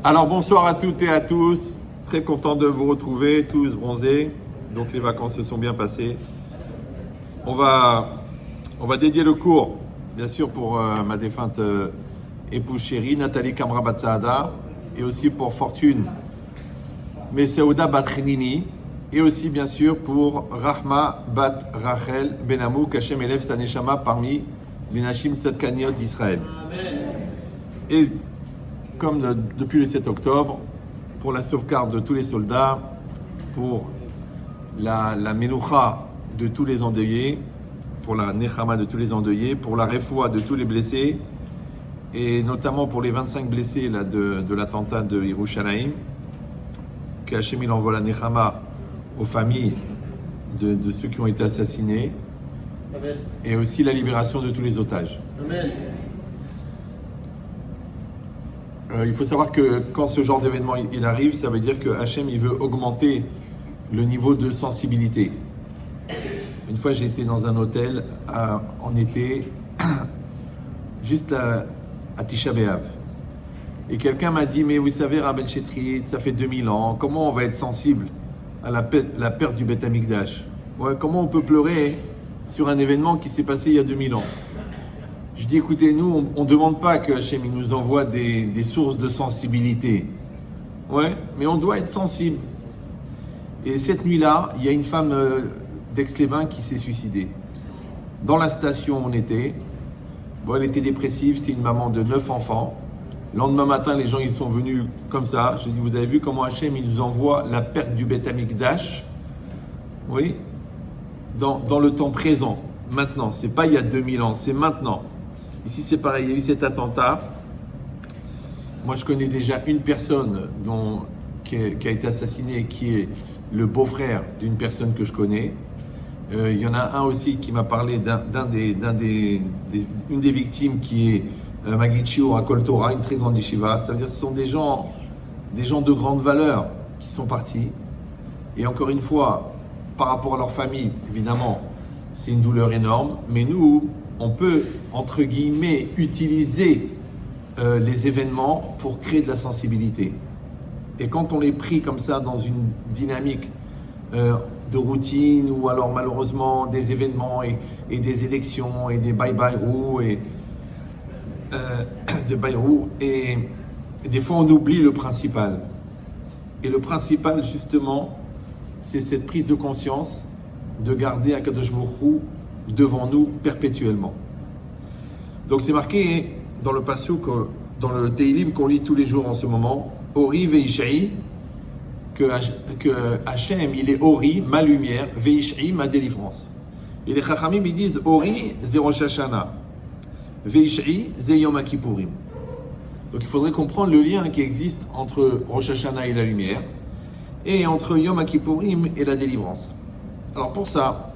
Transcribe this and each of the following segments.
Alors bonsoir à toutes et à tous, très content de vous retrouver, tous bronzés, donc les vacances se sont bien passées. On va dédier le cours, bien sûr pour ma défunte épouse chérie, Nathalie Kamra Batsaada, et aussi pour Fortune Meseouda Batrinini, et aussi bien sûr pour Rahma Bat Rachel Benamou, Kachem Elev Staneshama parmi les Nashim Tzadkaniot d'Israël. Et comme depuis le 7 octobre, pour la sauvegarde de tous les soldats, pour la Menucha de tous les endeuillés, pour la Nechama de tous les endeuillés, pour la Refoua de tous les blessés, et notamment pour les 25 blessés là, de l'attentat de Yerushalayim, que Hachem il envoie la Nechama aux familles de ceux qui ont été assassinés. Amen. Et aussi la libération de tous les otages. Amen. Il faut savoir que quand ce genre d'événement il arrive, ça veut dire que Hachem il veut augmenter le niveau de sensibilité. Une fois j'ai été dans un hôtel en été, juste à Tisha B'Av. Et quelqu'un m'a dit, mais vous savez Rabben Chetrit, ça fait 2000 ans, comment on va être sensible à la perte du Beth Amikdash? Ouais, comment on peut pleurer sur un événement qui s'est passé il y a 2000 ans? Je dis, écoutez, nous, on ne demande pas que Hachem nous envoie des sources de sensibilité. Ouais, mais on doit être sensible. Et cette nuit-là, il y a une femme d'Aix-les-Bains qui s'est suicidée. Dans la station où on était, bon, elle était dépressive, c'est une maman de 9 enfants. Le lendemain matin, les gens ils sont venus comme ça. Je dis, vous avez vu comment Hachem il nous envoie la perte du Beth Amikdash? Oui, dans le temps présent, maintenant. C'est pas il y a 2000 ans, c'est maintenant. Ici, c'est pareil, il y a eu cet attentat. Moi, je connais déjà une personne qui a été assassinée, qui est le beau-frère d'une personne que je connais. Il y en a un aussi qui m'a parlé une des victimes qui est Maggid Shiur à Kol Torah, une très grande yeshiva. Ça veut dire que ce sont des gens de grande valeur qui sont partis. Et encore une fois, par rapport à leur famille, évidemment, c'est une douleur énorme. Mais nous, on peut, entre guillemets, utiliser les événements pour créer de la sensibilité. Et quand on est pris comme ça dans une dynamique de routine, ou alors malheureusement des événements et des élections et des bye-bye-rou et des fois on oublie le principal. Et le principal justement, c'est cette prise de conscience de garder Akadosh Baruch Hu devant nous perpétuellement. Donc c'est marqué dans le pasuk, dans le Teilim qu'on lit tous les jours en ce moment, Ori Veishai, que Hachem il est Ori, ma lumière, Veishai, ma délivrance. Et les Chachamim ils disent Ori, c'est Rosh Hashanah, Veishai, c'est Yom Kippourim. Donc il faudrait comprendre le lien qui existe entre Rosh Hashanah et la lumière, et entre Yom Kippourim et la délivrance. Alors pour ça,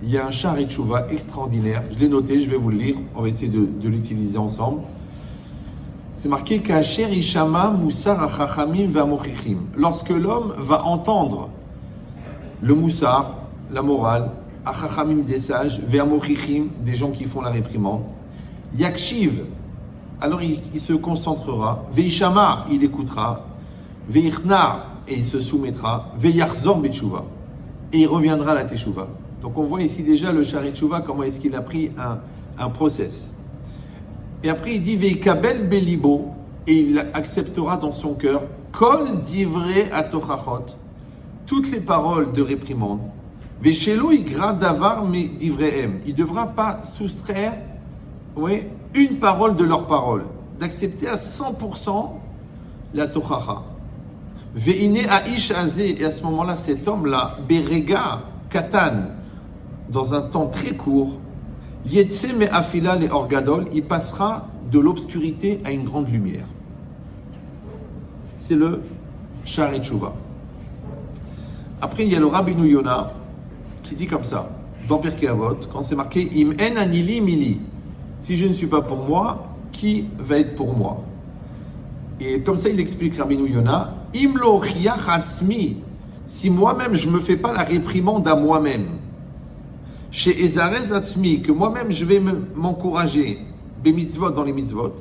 il y a un Sharet Tshuva extraordinaire. Je l'ai noté, je vais vous le lire. On va essayer de l'utiliser ensemble. C'est marqué Kasher Ishama Moussar Achachamim Vamochichim. Lorsque l'homme va entendre le Moussar, la morale, Achachamim des sages, Vamochichim des gens qui font la réprimande, Yakshiv, alors il se concentrera, Veishama, il écoutera, Veichna, et il se soumettra, Veyachzor Betchouva, et il reviendra à la Teshuvah. Donc on voit ici déjà le Sharet Tshuva, comment est-ce qu'il a pris un process. Et après il dit Veikabel Belibo, et il acceptera dans son cœur Kol Divrei Atochachot, toutes les paroles de réprimande. Veshelo Igra Davar Me Divrehem, il ne devra pas soustraire une parole de leur parole, d'accepter à 100% la Tochacha. Veine Aish Azé, et à ce moment-là, cet homme-là, Berega Katan, dans un temps très court, Yetse me afila le orgadol, il passera de l'obscurité à une grande lumière. C'est le Sharet Tshuva. Après, il y a le Rabbeinu Yona qui dit comme ça, dans Pirkei Avot, quand c'est marqué Im en anili mili, si je ne suis pas pour moi, qui va être pour moi? Et comme ça, il explique Rabbeinu Yona, Im lo chiach atzmi, si moi-même je ne me fais pas la réprimande à moi-même, chez Ezarez Atzmi, que moi-même je vais m'encourager, Bemitzvot dans les mitzvot,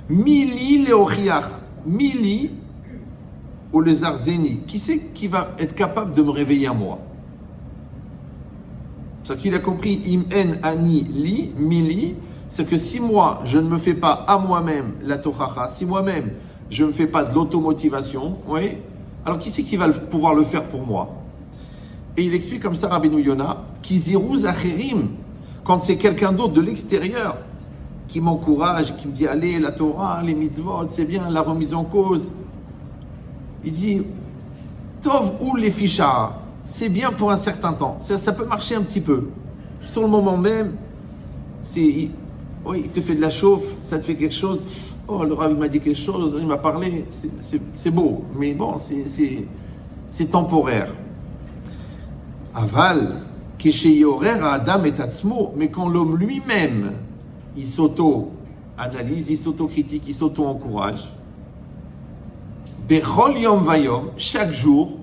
Mili leochiach, mili ou les arzeni. Qui c'est qui va être capable de me réveiller à moi? C'est-à-dire qu'il a compris, im en ani li, mili, c'est que si moi, je ne me fais pas à moi-même la tochacha, si moi-même, je ne me fais pas de l'automotivation, oui, alors qui c'est qui va pouvoir le faire pour moi? Et il explique comme ça, Rabbeinu Yona, Kiziruz acherim, quand c'est quelqu'un d'autre de l'extérieur qui m'encourage, qui me dit, allez, la Torah, les mitzvot, c'est bien, la remise en cause. Il dit, Tov ou les fichas, c'est bien pour un certain temps. Ça peut marcher un petit peu. Sur le moment même, il te fait de la chauffe, ça te fait quelque chose. Oh, le Rav m'a dit quelque chose, il m'a parlé, c'est beau. Mais bon, c'est temporaire. Aval, Kesheyorer Adam et Atzmo, mais quand l'homme lui-même, il s'auto-analyse, il s'auto-critique, il s'auto-encourage, Bechol Yom Vayom, chaque jour,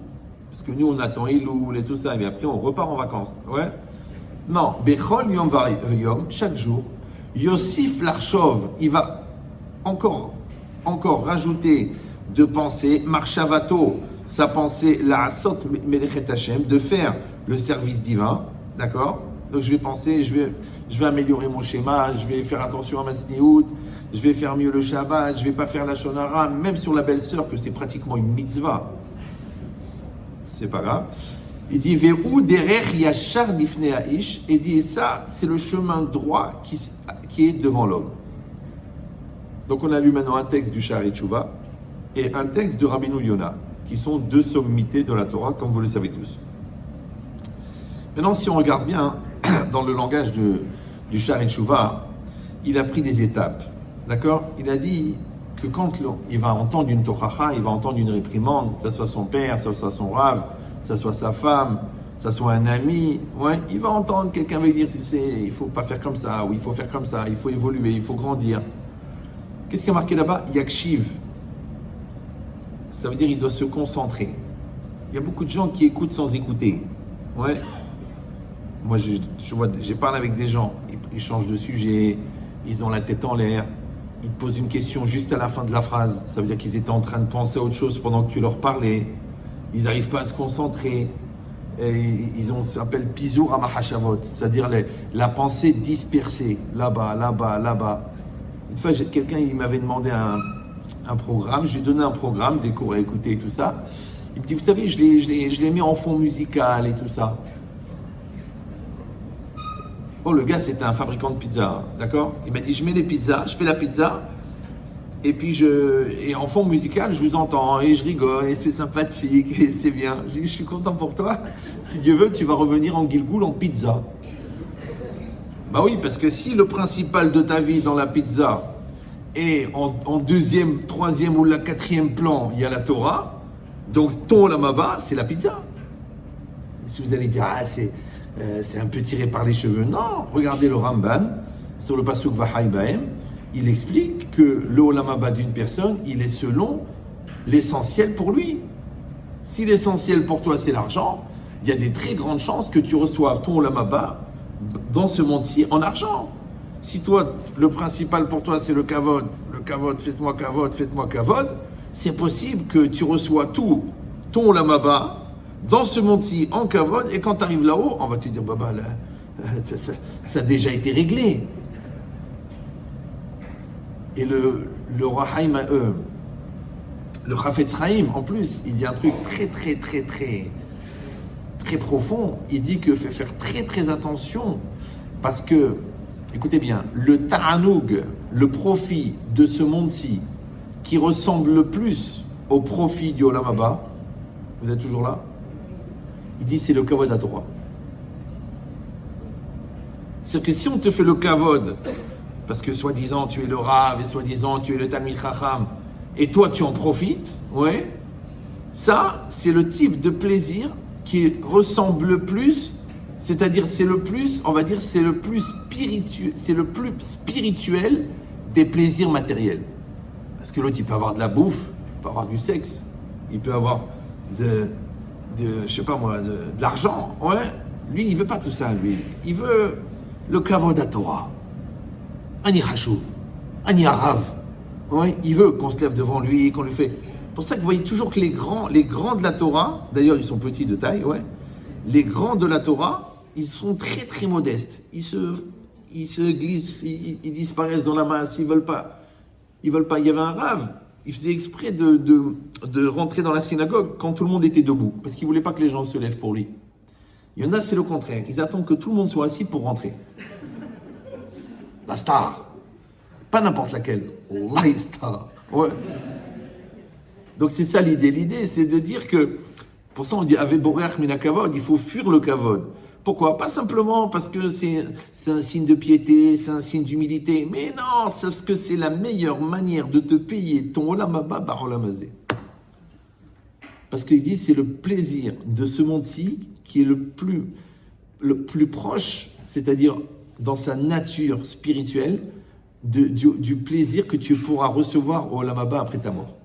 parce que nous on attend Iloul et tout ça, mais après on repart en vacances, ouais. Non, Bechol Yom Vayom, chaque jour, Yosif Larchov, il va encore rajouter de pensée, Marshavato, sa pensée, la Asot Melechet Hashem, de faire le service divin, d'accord? Donc je vais penser, je vais améliorer mon schéma, je vais faire attention à ma sniout, je vais faire mieux le Shabbat, je vais pas faire la Shonara, même sur la belle-sœur, que c'est pratiquement une mitzvah. C'est pas grave. Il dit, Ve'u derer yachar difnei ha'ish, et dit, ça, c'est le chemin droit qui est devant l'homme. Donc on a lu maintenant un texte du Sha'arei Teshuvah et un texte de Rabbeinu Yona, qui sont deux sommités de la Torah, comme vous le savez tous. Maintenant, si on regarde bien dans le langage du Sha'arei Teshuvah, il a pris des étapes. D'accord? Il a dit que quand il va entendre une tochacha, il va entendre une réprimande, que ce soit son père, que ce soit son rav, que ce soit sa femme, que ce soit un ami, ouais, il va entendre quelqu'un va lui dire, tu sais, il ne faut pas faire comme ça, ou il faut faire comme ça, il faut évoluer, il faut grandir. Qu'est-ce qui est marqué là-bas? Yakshiv. Ça veut dire qu'il doit se concentrer. Il y a beaucoup de gens qui écoutent sans écouter. Ouais. Moi, j'ai parlé avec des gens, ils changent de sujet, ils ont la tête en l'air, ils te posent une question juste à la fin de la phrase. Ça veut dire qu'ils étaient en train de penser à autre chose pendant que tu leur parlais. Ils n'arrivent pas à se concentrer. Ça s'appelle Pizour Amahashavot, c'est-à-dire la pensée dispersée, là-bas, là-bas, là-bas. Une fois, quelqu'un il m'avait demandé un programme, je lui ai donné un programme, des cours à écouter et tout ça. Il me dit, vous savez, je l'ai mis en fond musical et tout ça. Oh, le gars, c'était un fabricant de pizza, d'accord? Il m'a dit, je mets les pizzas, je fais la pizza, et puis et en fond musical, je vous entends, et je rigole, et c'est sympathique, et c'est bien. Je dis, je suis content pour toi. Si Dieu veut, tu vas revenir en Gilgoul en pizza. Bah oui, parce que si le principal de ta vie dans la pizza est en deuxième, troisième ou la quatrième plan, il y a la Torah, donc ton lamaba, c'est la pizza. Si vous allez dire, c'est un peu tiré par les cheveux. Non, regardez le Ramban, sur le Pasuk Vahai Bahem, il explique que le Olam Haba d'une personne, il est selon l'essentiel pour lui. Si l'essentiel pour toi c'est l'argent, il y a des très grandes chances que tu reçoives ton Olam Haba dans ce monde-ci en argent. Si toi, le principal pour toi c'est le kavod, faites-moi kavod, c'est possible que tu reçois tout ton Olam Haba dans ce monde-ci en kavod, et quand tu arrives là-haut, on va te dire, Baba, là, ça a déjà été réglé. Et le Rahaim, le Chafetz Chaim, en plus, il dit un truc très profond. Il dit que faut faire très attention, parce que, écoutez bien, le ta'anoug, le profit de ce monde-ci, qui ressemble le plus au profit du Olam Haba, vous êtes toujours là? Il dit c'est le kavod à Torah. C'est-à-dire que si on te fait le kavod, parce que soi-disant tu es le Rav, et soi-disant tu es le Talmid Chacham, et toi tu en profites, ouais, ça c'est le type de plaisir qui ressemble le plus, c'est-à-dire c'est le plus, on va dire c'est le plus spirituel des plaisirs matériels. Parce que l'autre il peut avoir de la bouffe, il peut avoir du sexe, il peut avoir je sais pas moi, de l'argent, ouais. Lui, il veut pas tout ça, lui. Il veut le kavod à Torah. Ani chashuv, ani arav, Oui, il veut qu'on se lève devant lui, qu'on lui fait. C'est pour ça que vous voyez toujours que les grands de la Torah, d'ailleurs ils sont petits de taille, ouais. Les grands de la Torah, ils sont très très modestes. Ils se glissent, ils disparaissent dans la masse, ils veulent pas. Il y avait un rave, il faisait exprès de rentrer dans la synagogue quand tout le monde était debout, parce qu'il voulait pas que les gens se lèvent pour lui. Il y en a, c'est le contraire. Ils attendent que tout le monde soit assis pour rentrer. La star. Pas n'importe laquelle. La star. Ouais. Donc c'est ça l'idée. L'idée, c'est de dire que, pour ça on dit, avec Boreach mina kavod, il faut fuir le kavod. Pourquoi? Pas simplement parce que c'est un signe de piété, c'est un signe d'humilité. Mais non, c'est parce que c'est la meilleure manière de te payer ton olam haba bar olam hazé. Parce qu'il dit, c'est le plaisir de ce monde-ci qui est le plus proche, c'est-à-dire dans sa nature spirituelle, du plaisir que tu pourras recevoir au olam haba après ta mort.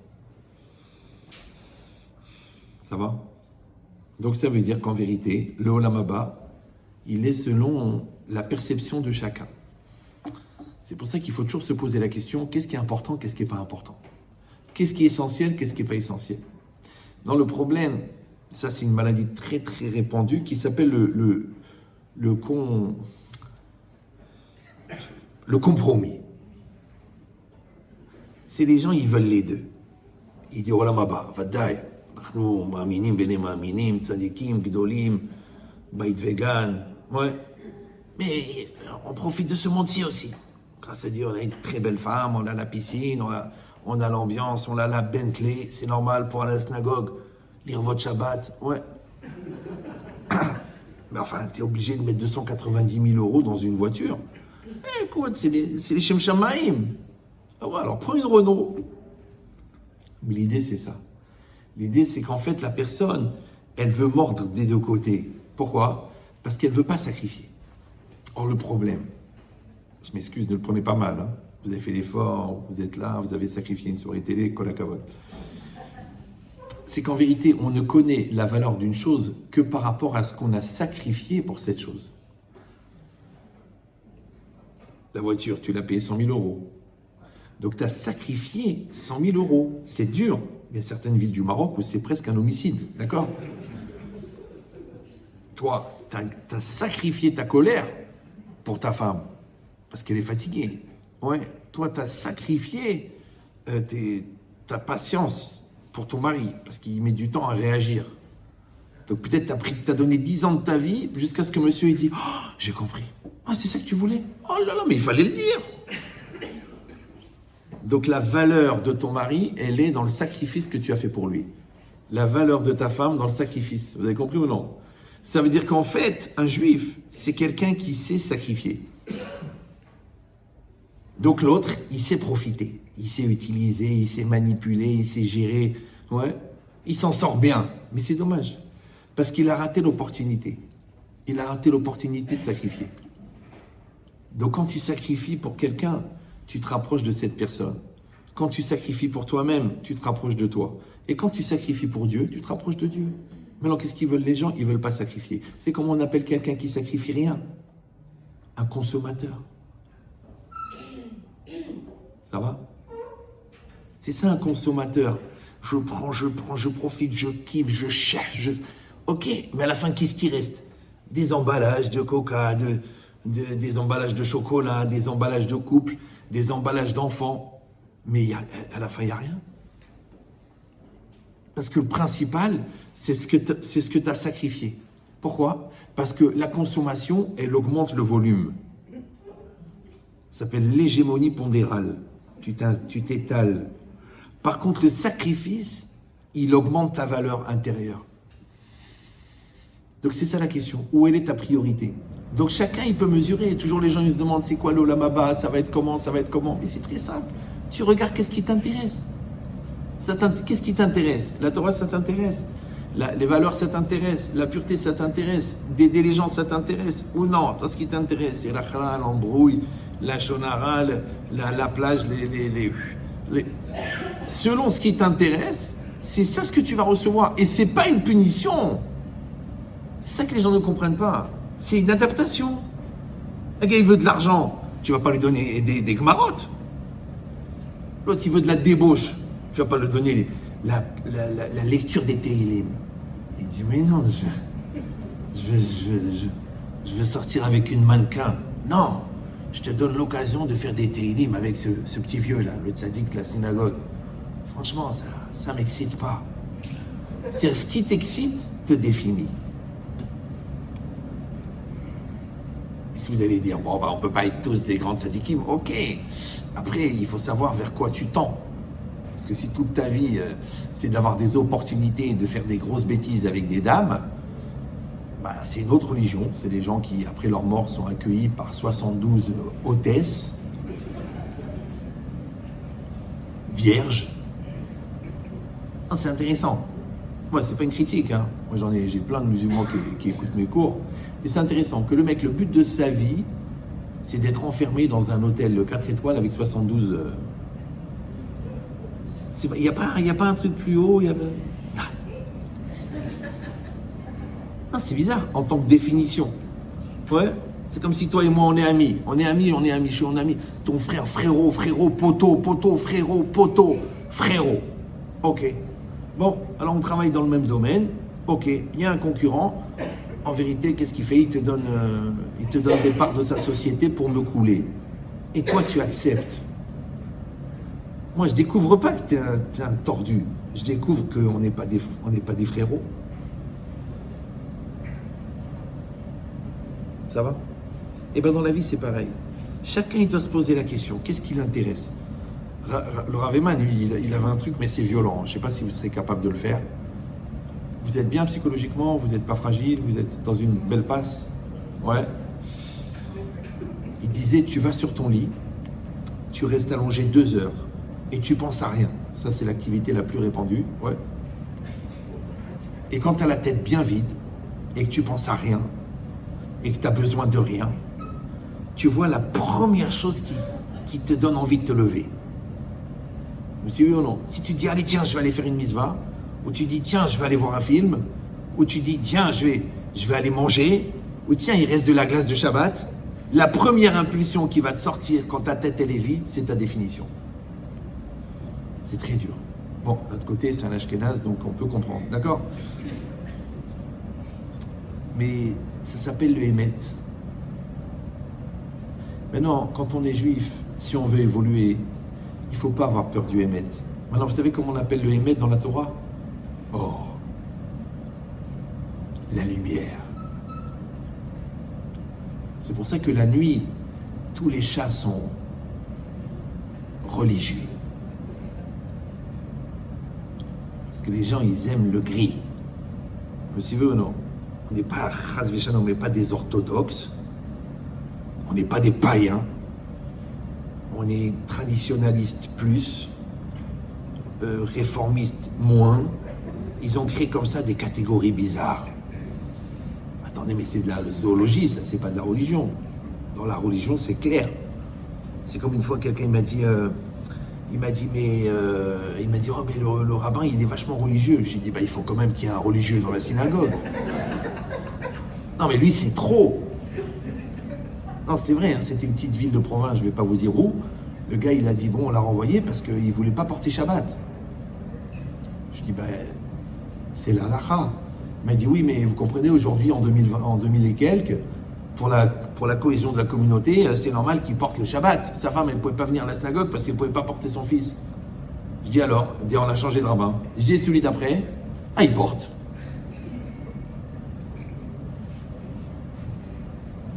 Ça va? Donc ça veut dire qu'en vérité, le olam haba, il est selon la perception de chacun. C'est pour ça qu'il faut toujours se poser la question, qu'est-ce qui est important, qu'est-ce qui n'est pas important? Qu'est-ce qui est essentiel, qu'est-ce qui n'est pas essentiel? Dans le problème, ça c'est une maladie très très répandue qui s'appelle le compromis. C'est les gens, ils veulent les deux. Ils disent, olam haba, vadaï, nous, ma'aminim, bene ma'aminim, tzadikim, gdolim, baït vegan, ouais. Mais on profite de ce monde-ci aussi. Grâce à Dieu, on a une très belle femme, on a la piscine, on a l'ambiance, on a la Bentley, c'est normal pour aller à la synagogue, lire votre Shabbat, ouais. Mais enfin, t'es obligé de mettre 290 000 € dans une voiture. Écoute, c'est les Shem Shamaim. Ah ouais, alors prends une Renault. Mais l'idée, c'est ça. L'idée, c'est qu'en fait, la personne, elle veut mordre des deux côtés. Pourquoi? Parce qu'elle ne veut pas sacrifier. Or, le problème, je m'excuse, ne le prenez pas mal, hein. Vous avez fait l'effort, vous êtes là, vous avez sacrifié une soirée télé, kol hakavod. C'est qu'en vérité, on ne connaît la valeur d'une chose que par rapport à ce qu'on a sacrifié pour cette chose. La voiture, tu l'as payée 100 000 €. Donc, tu as sacrifié 100 000 €. C'est dur. Il y a certaines villes du Maroc où c'est presque un homicide, d'accord? Toi, tu as sacrifié ta colère pour ta femme, parce qu'elle est fatiguée. Ouais. Toi, tu as sacrifié ta patience pour ton mari, parce qu'il met du temps à réagir. Donc peut-être tu as donné 10 ans de ta vie, jusqu'à ce que monsieur il dit, oh, j'ai compris. Ah, c'est ça que tu voulais? Oh là là, mais il fallait le dire. Donc la valeur de ton mari, elle est dans le sacrifice que tu as fait pour lui. La valeur de ta femme dans le sacrifice. Vous avez compris ou non? Ça veut dire qu'en fait, un juif, c'est quelqu'un qui sait sacrifier. Donc l'autre, il sait profiter. Il sait utiliser, il sait manipuler, il sait gérer. Ouais. Il s'en sort bien. Mais c'est dommage. Parce qu'il a raté l'opportunité. Il a raté l'opportunité de sacrifier. Donc quand tu sacrifies pour quelqu'un, tu te rapproches de cette personne. Quand tu sacrifies pour toi-même, tu te rapproches de toi. Et quand tu sacrifies pour Dieu, tu te rapproches de Dieu. Maintenant, qu'est-ce qu'ils veulent les gens? Ils ne veulent pas sacrifier. C'est comment on appelle quelqu'un qui sacrifie rien? Un consommateur. Ça va? C'est ça un consommateur. Je prends, je profite, je kiffe, je cherche. Ok, mais à la fin, qu'est-ce qui reste? Des emballages de coca, des emballages de chocolat, des emballages de couple, des emballages d'enfants. Mais à la fin, il n'y a rien. Parce que le principal, c'est ce que tu as sacrifié. Pourquoi? Parce que la consommation, elle augmente le volume. Ça s'appelle l'hégémonie pondérale. Tu t'étales. Par contre, le sacrifice, il augmente ta valeur intérieure. Donc c'est ça la question. Où est ta priorité? Donc chacun, il peut mesurer. Toujours les gens, ils se demandent, c'est quoi l'olam haba? Ça va être comment? Ça va être comment? Mais c'est très simple. Tu regardes qu'est-ce qui t'intéresse. Qu'est-ce qui t'intéresse? La Torah, ça t'intéresse. Les valeurs, ça t'intéresse. La pureté, ça t'intéresse. D'aider les gens, ça t'intéresse. Ou non? Toi, ce qui t'intéresse, c'est la chala, l'embrouille, la shonara, la plage, Selon ce qui t'intéresse, c'est ça ce que tu vas recevoir. Et c'est pas une punition. C'est ça que les gens ne comprennent pas. C'est une adaptation. Un gars, il veut de l'argent. Tu vas pas lui donner des gmarottes. L'autre, il veut de la débauche. Tu vas pas lui donner la lecture des Tehillim. Il dit, mais non, je veux sortir avec une mannequin. Non, je te donne l'occasion de faire des Tehillim avec ce petit vieux-là, le tzaddik de la synagogue. Franchement, ça m'excite pas. C'est ce qui t'excite te définit. Si vous allez dire, bon, on peut pas être tous des grands tzaddikim, ok. Après, il faut savoir vers quoi tu tends. Parce que si toute ta vie, c'est d'avoir des opportunités de faire des grosses bêtises avec des dames, bah, c'est une autre religion. C'est des gens qui, après leur mort, sont accueillis par 72 hôtesses, vierges. Ah, c'est intéressant. Moi, c'est pas une critique. Hein. Moi, j'ai plein de musulmans qui écoutent mes cours. Et c'est intéressant que le mec, le but de sa vie, c'est d'être enfermé dans un hôtel 4 étoiles avec 72... Il n'y a pas un truc plus haut. Ah, c'est bizarre, en tant que définition. Ouais, c'est comme si toi et moi, on est amis. On est amis, je suis ami. Ton frère, frérot, poteau, frérot, poteau, frérot. Ok. Bon, alors on travaille dans le même domaine. Ok, il y a un concurrent. En vérité, qu'est-ce qu'il fait? Il te donne des parts de sa société pour me couler. Et toi, tu acceptes. Moi, je découvre pas que t'es un tordu. Je découvre qu'on n'est pas des frérots. Ça va? Et bien dans la vie, c'est pareil. Chacun, il doit se poser la question. Qu'est-ce qui l'intéresse? Le Rav Eman, lui, il avait un truc, mais c'est violent. Je ne sais pas si vous serez capable de le faire. Vous êtes bien psychologiquement, vous n'êtes pas fragile, vous êtes dans une belle passe. Ouais. Il disait, tu vas sur ton lit, tu restes allongé 2 heures et tu penses à rien. Ça, c'est l'activité la plus répandue. Ouais. Et quand tu as la tête bien vide et que tu penses à rien et que tu as besoin de rien, tu vois la première chose qui te donne envie de te lever. Vous suivez ou non? Si tu dis, allez, tiens, je vais aller faire une misva, ou tu dis, tiens, je vais aller voir un film, ou tu dis, tiens, je vais aller manger, ou tiens, il reste de la glace de Shabbat, la première impulsion qui va te sortir quand ta tête elle est vide, c'est ta définition. C'est très dur. Bon, de l'autre côté, c'est un ashkénaze, donc on peut comprendre, d'accord? Mais ça s'appelle le Hémet. Maintenant, quand on est juif, si on veut évoluer, il ne faut pas avoir peur du Hémet. Maintenant, vous savez comment on appelle le Hémet dans la Torah? Or, la lumière. C'est pour ça que la nuit, tous les chats sont religieux. Parce que les gens, ils aiment le gris. Vous suivez ou non? On n'est pas, on n'est pas des orthodoxes. On n'est pas des païens. On est traditionnaliste plus, réformiste moins. Ils ont créé comme ça des catégories bizarres. Attendez, mais c'est de la zoologie, ça, c'est pas de la religion. Dans la religion, c'est clair. C'est comme une fois quelqu'un m'a dit, oh, mais le rabbin, il est vachement religieux. J'ai dit, il faut quand même qu'il y ait un religieux dans la synagogue. Non, mais lui, c'est trop. Non, c'était vrai, hein, c'était une petite ville de province, je ne vais pas vous dire où. Le gars, il a dit, bon, on l'a renvoyé parce qu'il ne voulait pas porter Shabbat. Je dis, c'est la halakha. Il m'a dit, oui, mais vous comprenez, aujourd'hui, en 2000 et quelques, pour la cohésion de la communauté, c'est normal qu'il porte le Shabbat. Sa femme, elle ne pouvait pas venir à la synagogue parce qu'elle ne pouvait pas porter son fils. Je dis, alors, on a changé de rabbin. Je dis, et celui d'après, il porte.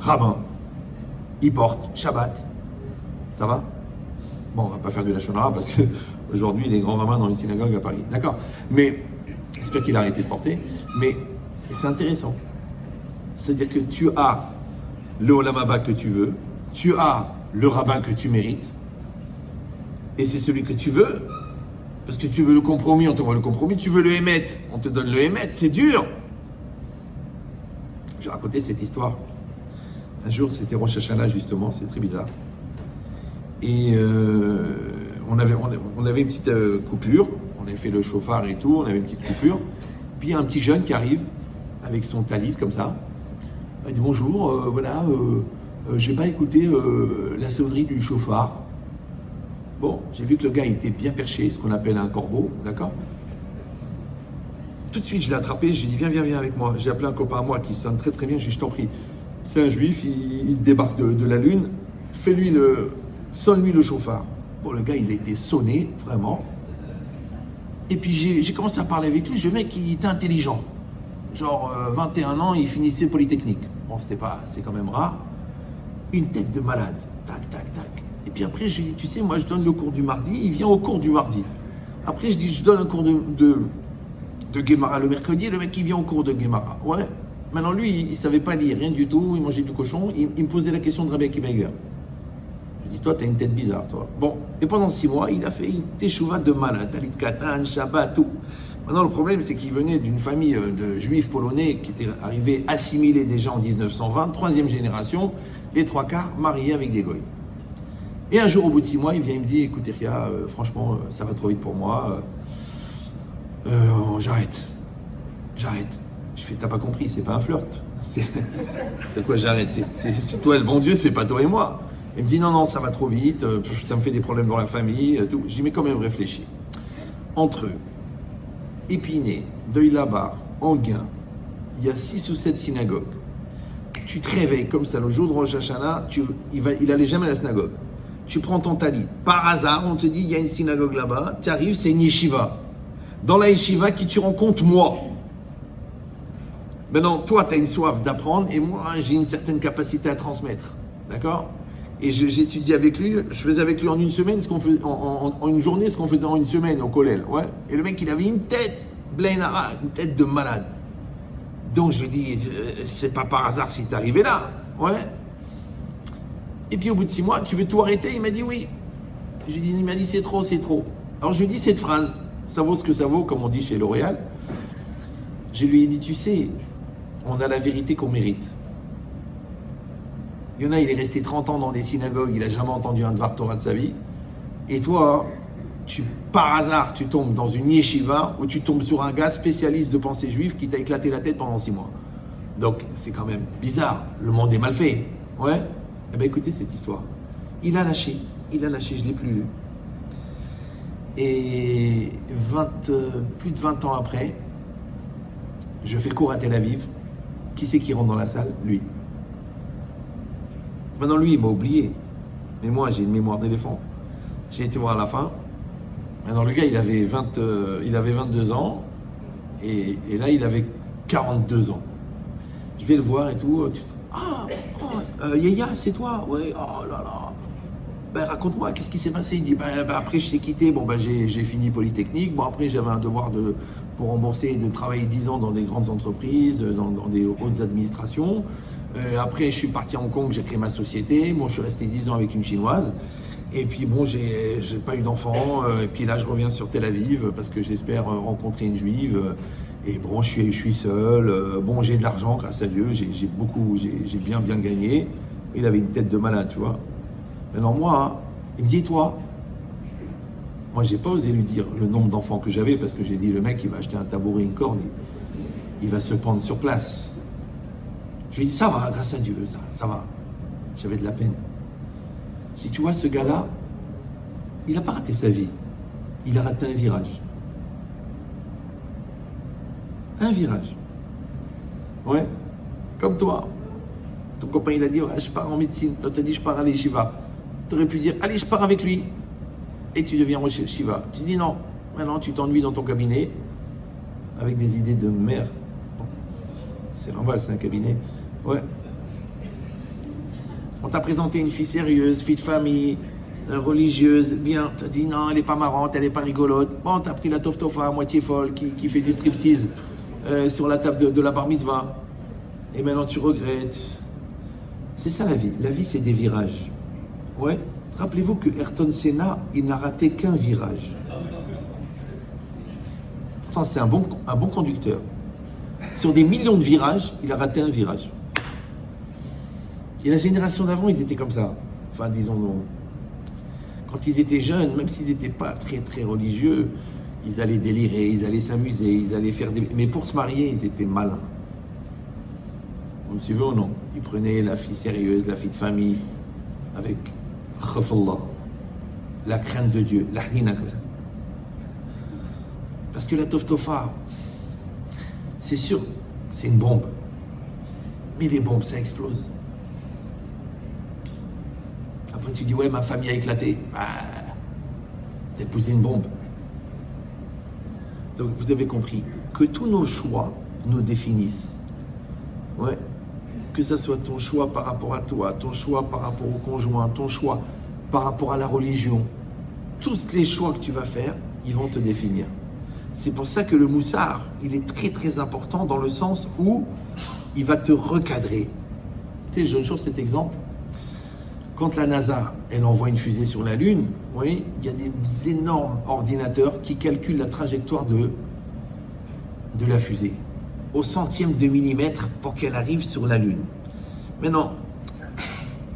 Rabbin, il porte Shabbat. Ça va? Bon, on va pas faire du lachon hara parce que aujourd'hui, il est grand rabbin dans une synagogue à Paris. D'accord? Mais, j'espère qu'il a arrêté de porter. Mais c'est intéressant. C'est-à-dire que tu as le Olam Haba que tu veux, tu as le rabbin que tu mérites, et c'est celui que tu veux, parce que tu veux le compromis, on te voit le compromis, tu veux le Hémet, on te donne le Hémet, c'est dur. J'ai raconté cette histoire. Un jour, c'était Rosh Hashanah, justement, c'est très bizarre. Et on avait une petite coupure, on avait fait le chauffard et tout, on avait une petite coupure. Puis il y a un petit jeune qui arrive avec son talit comme ça. Il dit bonjour, j'ai pas écouté la sonnerie du chauffard. Bon, j'ai vu que le gars était bien perché, ce qu'on appelle un corbeau, d'accord? Tout de suite, je l'ai attrapé, je lui ai dit, viens avec moi. J'ai appelé un copain à moi qui sonne très très bien, je lui ai dit, je t'en prie. C'est un juif, il débarque de la lune, sonne-lui le chauffard. Bon, le gars, il a été sonné, vraiment. Et puis j'ai commencé à parler avec lui, le mec, il était intelligent. Genre, 21 ans, il finissait Polytechnique. Bon, c'est quand même rare. Une tête de malade, tac, tac, tac. Et puis après, je lui ai dit, tu sais, moi, je donne le cours du mardi, il vient au cours du mardi. Après, je dis, je donne un cours de Guémara le mercredi, le mec, il vient au cours de Guémara. Ouais. Maintenant, lui, il ne savait pas lire, rien du tout, il mangeait du cochon, il me posait la question de Rabbi Akiva Eiger. Je dis, toi, t'as une tête bizarre, toi. Bon, et pendant 6 mois, il a fait une teshuva de malade, Talit Katan, Shabbat, tout. Maintenant, le problème, c'est qu'il venait d'une famille de juifs polonais qui étaient arrivés assimilés déjà en 1920, 3e génération, les 3/4 mariés avec des goïs. Et un jour, au bout de 6 mois, il vient, il me dit, écoute, Eria, franchement, ça va trop vite pour moi, j'arrête. Je fais, t'as pas compris, c'est pas un flirt. C'est quoi, j'arrête? C'est toi le bon Dieu, c'est pas toi et moi. Il me dit, non, ça va trop vite, ça me fait des problèmes dans la famille, tout. Je dis, mais quand même, réfléchis. Entre Épinay, Deuil-la-Barre, Enghien, il y a 6 ou 7 synagogues. Tu te réveilles comme ça, le jour de Rosh Hashanah, il allait jamais à la synagogue. Tu prends ton talit. Par hasard, on te dit, il y a une synagogue là-bas, tu arrives, c'est une yeshiva. Dans la yeshiva, qui tu rencontres, moi. Maintenant, toi, tu as une soif d'apprendre, et moi, j'ai une certaine capacité à transmettre. D'accord? Et j'étudie avec lui, je faisais avec lui en une semaine, en une journée, ce qu'on faisait en une semaine au collège. Ouais. Et le mec, il avait une tête, Blainara, une tête de malade. Donc, je lui dis, c'est pas par hasard si t'es arrivé là. Ouais. Et puis, au bout de 6 mois, tu veux tout arrêter? Il m'a dit oui. Il m'a dit, c'est trop. Alors, je lui ai dit cette phrase, ça vaut ce que ça vaut, comme on dit chez L'Oréal. Je lui ai dit, tu sais, on a la vérité qu'on mérite. Il y en a, il est resté 30 ans dans des synagogues, il n'a jamais entendu un Dvar Torah de sa vie. Et toi, par hasard, tu tombes dans une yeshiva où tu tombes sur un gars spécialiste de pensée juive qui t'a éclaté la tête pendant 6 mois. Donc, c'est quand même bizarre. Le monde est mal fait. Ouais. Eh bien, écoutez cette histoire. Il a lâché, je ne l'ai plus lu. Et plus de 20 ans après, je fais cours à Tel Aviv. Qui c'est qui rentre dans la salle? Lui. Maintenant, lui, il m'a oublié. Mais moi, j'ai une mémoire d'éléphant. J'ai été voir à la fin. Maintenant, le gars, il avait 22 ans. Et là, il avait 42 ans. Je vais le voir et tout. Yaya, c'est toi? Oui, oh là là. Ben, raconte-moi, qu'est-ce qui s'est passé? Il dit, après, je t'ai quitté. Bon, j'ai fini Polytechnique. Bon, après, j'avais un devoir pour rembourser de travailler 10 ans dans des grandes entreprises, dans des hautes administrations. Après, je suis parti à Hong Kong, j'ai créé ma société. Bon, je suis resté 10 ans avec une Chinoise. Et puis, bon, j'ai pas eu d'enfant. Et puis là, je reviens sur Tel Aviv parce que j'espère rencontrer une juive. Et bon, je suis seul. Bon, j'ai de l'argent, grâce à Dieu. J'ai bien gagné. Il avait une tête de malade, tu vois. Maintenant, moi, il me dit, et toi? Moi, j'ai pas osé lui dire le nombre d'enfants que j'avais parce que j'ai dit, le mec, il va acheter un tabouret, une corde, il va se pendre sur place. Je lui ai dit, ça va, grâce à Dieu, ça va. J'avais de la peine. Je lui ai dit, tu vois, ce gars-là, il n'a pas raté sa vie. Il a raté un virage. Un virage. Ouais, comme toi. Ton copain, il a dit, ouais, je pars en médecine. Toi, tu as dit, je pars à l'Yeshiva. Tu aurais pu dire, allez, je pars avec lui. Et tu deviens Rosh Yeshiva. Tu dis non. Maintenant, tu t'ennuies dans ton cabinet avec des idées de merde. C'est normal, c'est un cabinet. Ouais. On t'a présenté une fille sérieuse, fille de famille, religieuse, bien. Tu as dit non, elle n'est pas marrante, elle n'est pas rigolote. Bon, tu as pris la toftofa à moitié folle qui fait du striptease sur la table de la bar mitzvah. Et maintenant, tu regrettes. C'est ça la vie. La vie, c'est des virages. Ouais. Rappelez-vous que Ayrton Senna, il n'a raté qu'un virage. Pourtant, c'est un bon conducteur. Sur des millions de virages, il a raté un virage. Et la génération d'avant, ils étaient comme ça. Enfin, disons, non. Quand ils étaient jeunes, même s'ils n'étaient pas très, très religieux, ils allaient délirer, ils allaient s'amuser, ils allaient faire des... Mais pour se marier, ils étaient malins. Vous me suivez ou non? Ils prenaient la fille sérieuse, la fille de famille, avec... Khafallah. la crainte de Dieu, la hnina comme ça. Parce que la toftofa, c'est sûr, c'est une bombe. Mais les bombes, ça explose. Après, tu dis, ouais, ma famille a éclaté. Bah, t'as posé une bombe. Donc, vous avez compris que tous nos choix nous définissent. Ouais. Que ça soit ton choix par rapport à toi, ton choix par rapport au conjoint, ton choix par rapport à la religion. Tous les choix que tu vas faire, ils vont te définir. C'est pour ça que le moussard, il est très très important dans le sens où il va te recadrer. Tu sais, je donne toujours cet exemple. Quand la NASA, elle envoie une fusée sur la Lune, oui, il y a des énormes ordinateurs qui calculent la trajectoire de la fusée au centième de millimètre pour qu'elle arrive sur la Lune. Maintenant,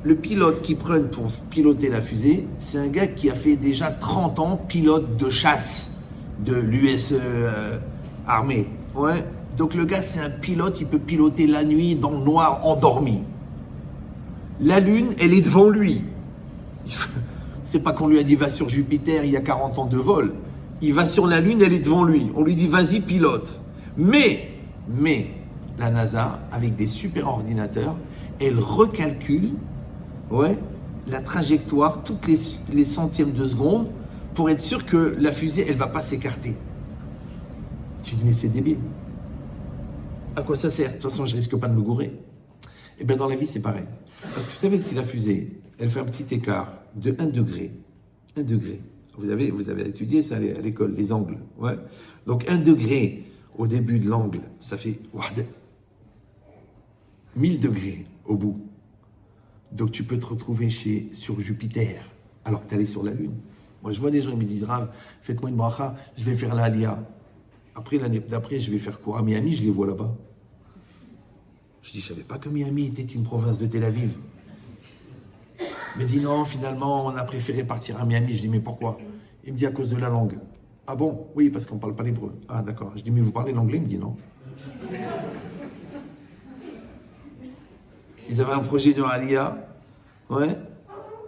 le pilote qui prenne pour piloter la fusée, c'est un gars qui a fait déjà 30 ans pilote de chasse de l'US armée. Ouais. Donc le gars, c'est un pilote, il peut piloter la nuit dans le noir, endormi. La Lune, elle est devant lui. C'est pas qu'on lui a dit va sur Jupiter, il y a 40 ans de vol. Il va sur la Lune, elle est devant lui. On lui dit vas-y, pilote. Mais la NASA, avec des super ordinateurs, elle recalcule la trajectoire toutes les centièmes de seconde pour être sûr que la fusée, elle ne va pas s'écarter. Tu dis, mais c'est débile. À quoi ça sert? De toute façon, je ne risque pas de me gourer. Et bien, dans la vie, c'est pareil. Parce que vous savez, si la fusée, elle fait un petit écart de 1 degré, vous avez étudié ça à l'école, les angles. Ouais. Donc, 1 degré au début de l'angle, ça fait 1000 degrés au bout. Donc, tu peux te retrouver sur Jupiter, alors que tu es allé sur la Lune. Moi, je vois des gens, ils me disent, Rav, faites-moi une bracha, je vais faire l'Aliyah. Après, l'année d'après, je vais faire quoi? À Miami, je les vois là-bas. Je dis, je ne savais pas que Miami était une province de Tel Aviv. Il me dit, non, finalement, on a préféré partir à Miami. Je dis, mais pourquoi? Il me dit, à cause de la langue. Ah bon? Oui, parce qu'on ne parle pas l'hébreu. Ah, d'accord. Je dis, mais vous parlez l'anglais? Il me dit, non. Ils avaient un projet de Aliyah. Ouais.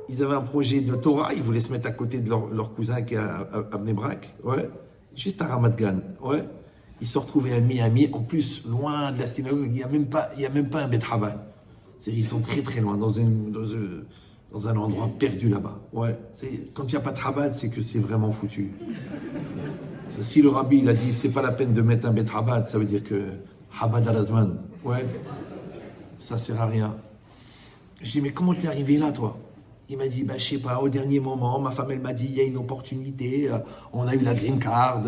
Ils avaient un projet de Torah. Ils voulaient se mettre à côté de leur cousin qui est à Bnei Brak. Ouais. Juste à Ramat Gan. Ouais. Ils se sont retrouvés à Miami, en plus, loin de la synagogue, il n'y a même pas un Bet Chabad. C'est-à-dire, ils sont très très loin, dans un endroit perdu là-bas. Ouais. Quand il n'y a pas de Chabad, c'est que c'est vraiment foutu. Si le rabbi il a dit, c'est pas la peine de mettre un Bet Chabad, ça veut dire que Chabad al-Azman. Ouais. Ça sert à rien. Je dis, mais comment t'es arrivé là, toi? Il m'a dit, je sais pas, au dernier moment, ma femme, elle m'a dit, il y a une opportunité, on a eu la green card,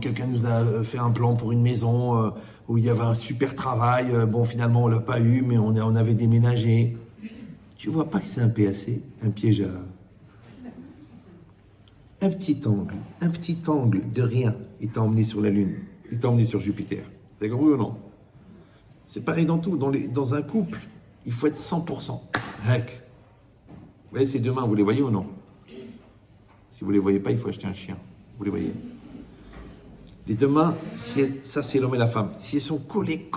quelqu'un nous a fait un plan pour une maison où il y avait un super travail, bon, finalement, on l'a pas eu, mais on avait déménagé. Tu vois pas que c'est un PAC, un piège un petit angle de rien, il t'a emmené sur la Lune, il t'a emmené sur Jupiter. Vous avez compris ou non? C'est pareil dans tout, dans un couple, il faut être 100%. Rec. Vous voyez ces deux mains, vous les voyez ou non? Si vous ne les voyez pas, il faut acheter un chien. Vous les voyez? Les deux mains, ça c'est l'homme et la femme. Si elles sont collées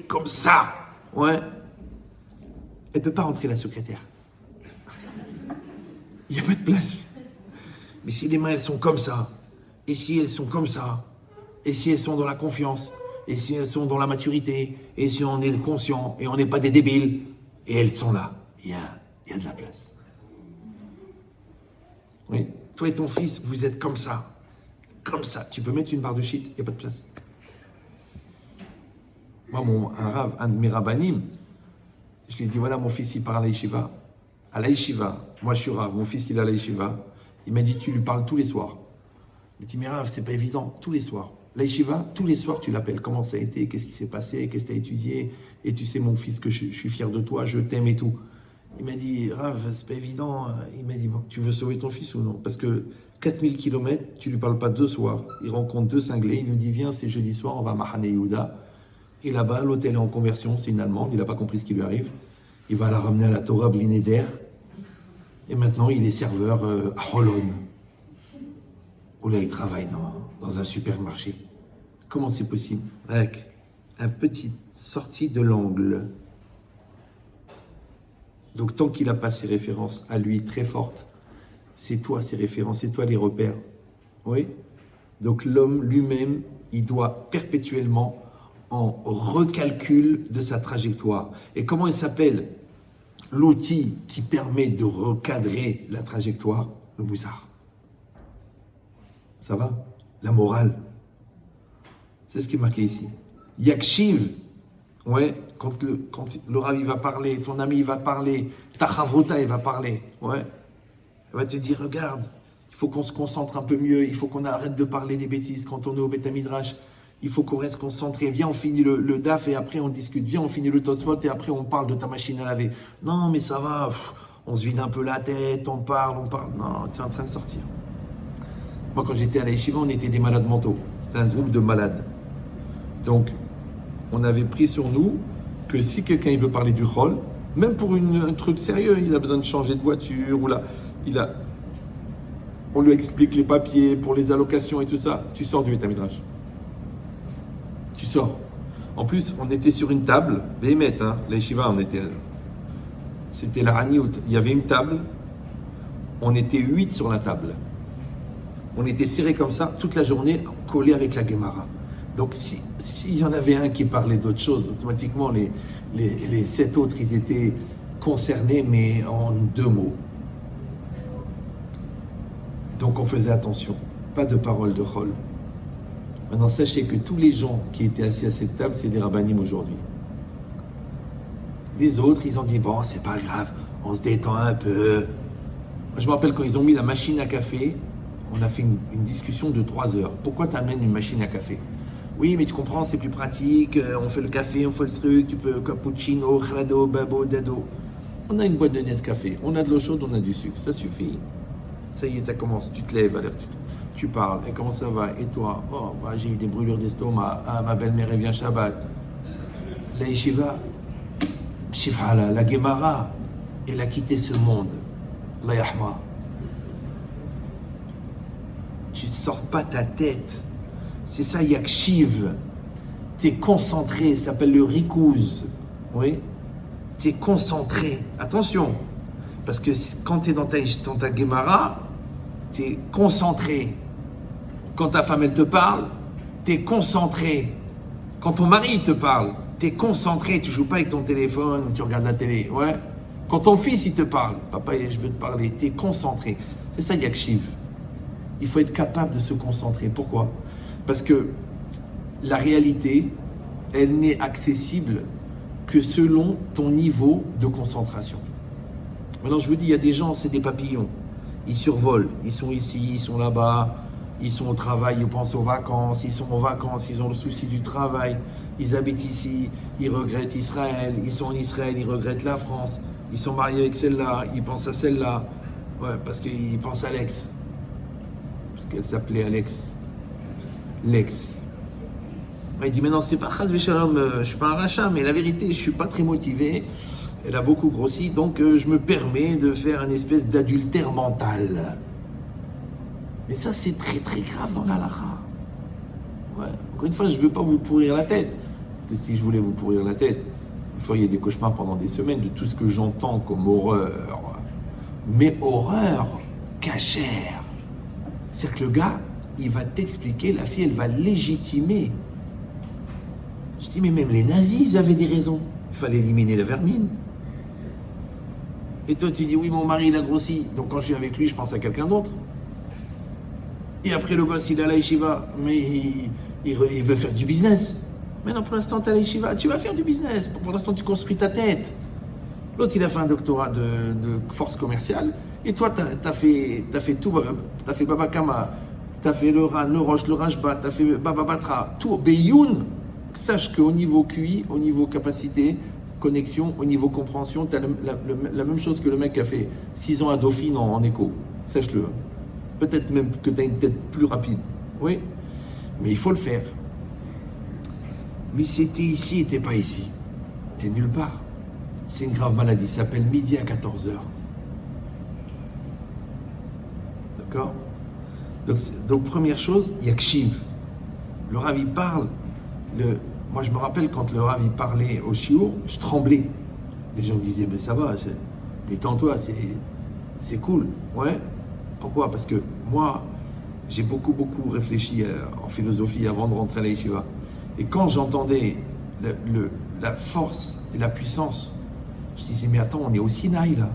comme ça, ouais, elle ne peut pas rentrer la secrétaire. Il n'y a pas de place. Mais si les mains, elles sont comme ça, et si elles sont comme ça, et si elles sont dans la confiance, et si elles sont dans la maturité, et si on est conscient, et on n'est pas des débiles, et elles sont là. Il y a de la place. Oui. Toi et ton fils, vous êtes comme ça. Comme ça. Tu peux mettre une barre de shit, il n'y a pas de place. Moi, un de mes rabbanim, je lui ai dit, voilà, mon fils, il part à la yeshiva. À la yeshiva, moi je suis Rav, mon fils, il est à la yeshiva. Il m'a dit, tu lui parles tous les soirs. Il m'a dit, mais Rav, c'est pas évident, tous les soirs. La yeshiva, tous les soirs, tu l'appelles. Comment ça a été? Qu'est-ce qui s'est passé? Qu'est-ce que tu as étudié? Et tu sais, mon fils, que je suis fier de toi, je t'aime et tout. Il m'a dit, Rav, c'est pas évident. Il m'a dit, bon, tu veux sauver ton fils ou non? Parce que 4000 km, tu lui parles pas 2 soirs. Il rencontre 2 cinglés. Il nous dit, viens, c'est jeudi soir, on va à Mahane Yehuda. Et là-bas, l'hôtel est en conversion. C'est une Allemande. Il n'a pas compris ce qui lui arrive. Il va la ramener à la Torah Blineder. Et maintenant, il est serveur à Holon. Où là, il travaille dans un supermarché. Comment c'est possible? Avec un petit sortie de l'angle. Donc tant qu'il n'a pas ses références à lui très fortes, c'est toi ses références, c'est toi les repères. Oui. Donc l'homme lui-même, il doit perpétuellement en recalcul de sa trajectoire. Et comment il s'appelle l'outil qui permet de recadrer la trajectoire? Le moussard. Ça va? La morale. C'est ce qui est marqué ici. Yakshiv. Ouais, quand le Rav il va parler, ton ami il va parler, ta chavruta il va parler. Ouais. Elle va te dire, regarde, il faut qu'on se concentre un peu mieux, il faut qu'on arrête de parler des bêtises quand on est au Beth Midrash. Il faut qu'on reste concentré. Viens, on finit le DAF et après on discute. Viens, on finit le Tosfot et après on parle de ta machine à laver. Non, mais ça va, on se vide un peu la tête, on parle. Non, tu es en train de sortir. Moi, quand j'étais à la Yeshiva, on était des malades mentaux. C'était un groupe de malades. Donc, on avait pris sur nous que si quelqu'un il veut parler du Chol, même pour un truc sérieux, il a besoin de changer de voiture, ou là, on lui explique les papiers pour les allocations et tout ça, tu sors du Beth Midrash. Tu sors. En plus, on était sur une table, Béhémet, la Yeshiva, c'était la Haniout. Il y avait une table, on était 8 sur la table. On était serrés comme ça toute la journée, collés avec la Gemara. Donc, s'il y en avait un qui parlait d'autre chose, automatiquement, les 7 autres, ils étaient concernés, mais en 2 mots. Donc, on faisait attention. Pas de parole de Chol. Maintenant, sachez que tous les gens qui étaient assis à cette table, c'est des rabbanim aujourd'hui. Les autres, ils ont dit, bon, c'est pas grave, on se détend un peu. Moi, je me rappelle quand ils ont mis la machine à café, on a fait une discussion de 3 heures. Pourquoi tu amènes une machine à café? Oui, mais tu comprends, c'est plus pratique, on fait le café, on fait le truc, tu peux cappuccino, chrado, babo, dado. On a une boîte de Nescafé, on a de l'eau chaude, on a du sucre, ça suffit. Ça y est, tu commences, tu te lèves, alors tu parles, et comment ça va? Et toi? Oh, bah, j'ai eu des brûlures d'estomac, ah, ma belle-mère, elle vient Shabbat. La Yeshiva, la Gemara, elle a quitté ce monde. La Yahma. Tu ne sors pas ta tête. C'est ça, Yakshiv. Tu es concentré, ça s'appelle le rikouz. Oui? Tu es concentré. Attention, parce que quand tu es dans ta Gemara, tu es concentré. Quand ta femme, elle te parle, tu es concentré. Quand ton mari te parle, tu es concentré. Tu ne joues pas avec ton téléphone ou tu regardes la télé. Ouais? Quand ton fils, il te parle, papa, je veux te parler, tu es concentré. C'est ça, Yakshiv. Il faut être capable de se concentrer. Pourquoi? Parce que la réalité, elle n'est accessible que selon ton niveau de concentration. Maintenant, je vous dis, il y a des gens, c'est des papillons. Ils survolent, ils sont ici, ils sont là-bas, ils sont au travail, ils pensent aux vacances, ils sont en vacances, ils ont le souci du travail, ils habitent ici, ils regrettent Israël, ils sont en Israël, ils regrettent la France, ils sont mariés avec celle-là, ils pensent à celle-là, ouais, parce qu'ils pensent à l'ex. Parce qu'elle s'appelait Alex. L'ex. Il dit, mais non, c'est pas Chaz Veshalom, je suis pas un rachat, mais la vérité, je suis pas très motivé. Elle a beaucoup grossi, donc je me permets de faire une espèce d'adultère mental. Mais ça, c'est très très grave dans l'halakha. Ouais. Encore une fois, je ne veux pas vous pourrir la tête. Parce que si je voulais vous pourrir la tête, vous feriez des cauchemars pendant des semaines de tout ce que j'entends comme horreur. Mais horreur cachère. C'est-à-dire que le gars, il va t'expliquer, la fille, elle va légitimer. Je dis, mais même les nazis, ils avaient des raisons. Il fallait éliminer la vermine. Et toi, tu dis, oui, mon mari, il a grossi. Donc, quand je suis avec lui, je pense à quelqu'un d'autre. Et après, le gosse, il a la yeshiva. Mais il veut faire du business. Mais non, pour l'instant, tu as la yeshiva. Tu vas faire du business. Pour l'instant, tu construis ta tête. L'autre, il a fait un doctorat de force commerciale. Et toi, tu as fait tout. Tu as fait Baba Kama. Tu as fait le Ran, le Roche, le Rajba. Tu as fait Baba Batra. Tout. Beyoun. Sache qu'au niveau QI, au niveau capacité, connexion, au niveau compréhension, tu as la même chose que le mec qui a fait 6 ans à Dauphine en écho. Sache-le. Peut-être même que tu as une tête plus rapide. Oui. Mais il faut le faire. Mais si t'es ici et t'es pas ici, t'es nulle part. C'est une grave maladie. Ça s'appelle midi à 14h. D'accord? Donc, première chose, il y a Kshiv. Le Rav, il parle. Moi, je me rappelle quand le Rav il parlait au Shiur, je tremblais. Les gens me disaient, mais ça va, détends-toi, c'est cool. Ouais. Pourquoi? Parce que moi, j'ai beaucoup réfléchi en philosophie avant de rentrer à la yeshiva. Et quand j'entendais la force et la puissance, je disais, mais attends, on est au Sinaï là.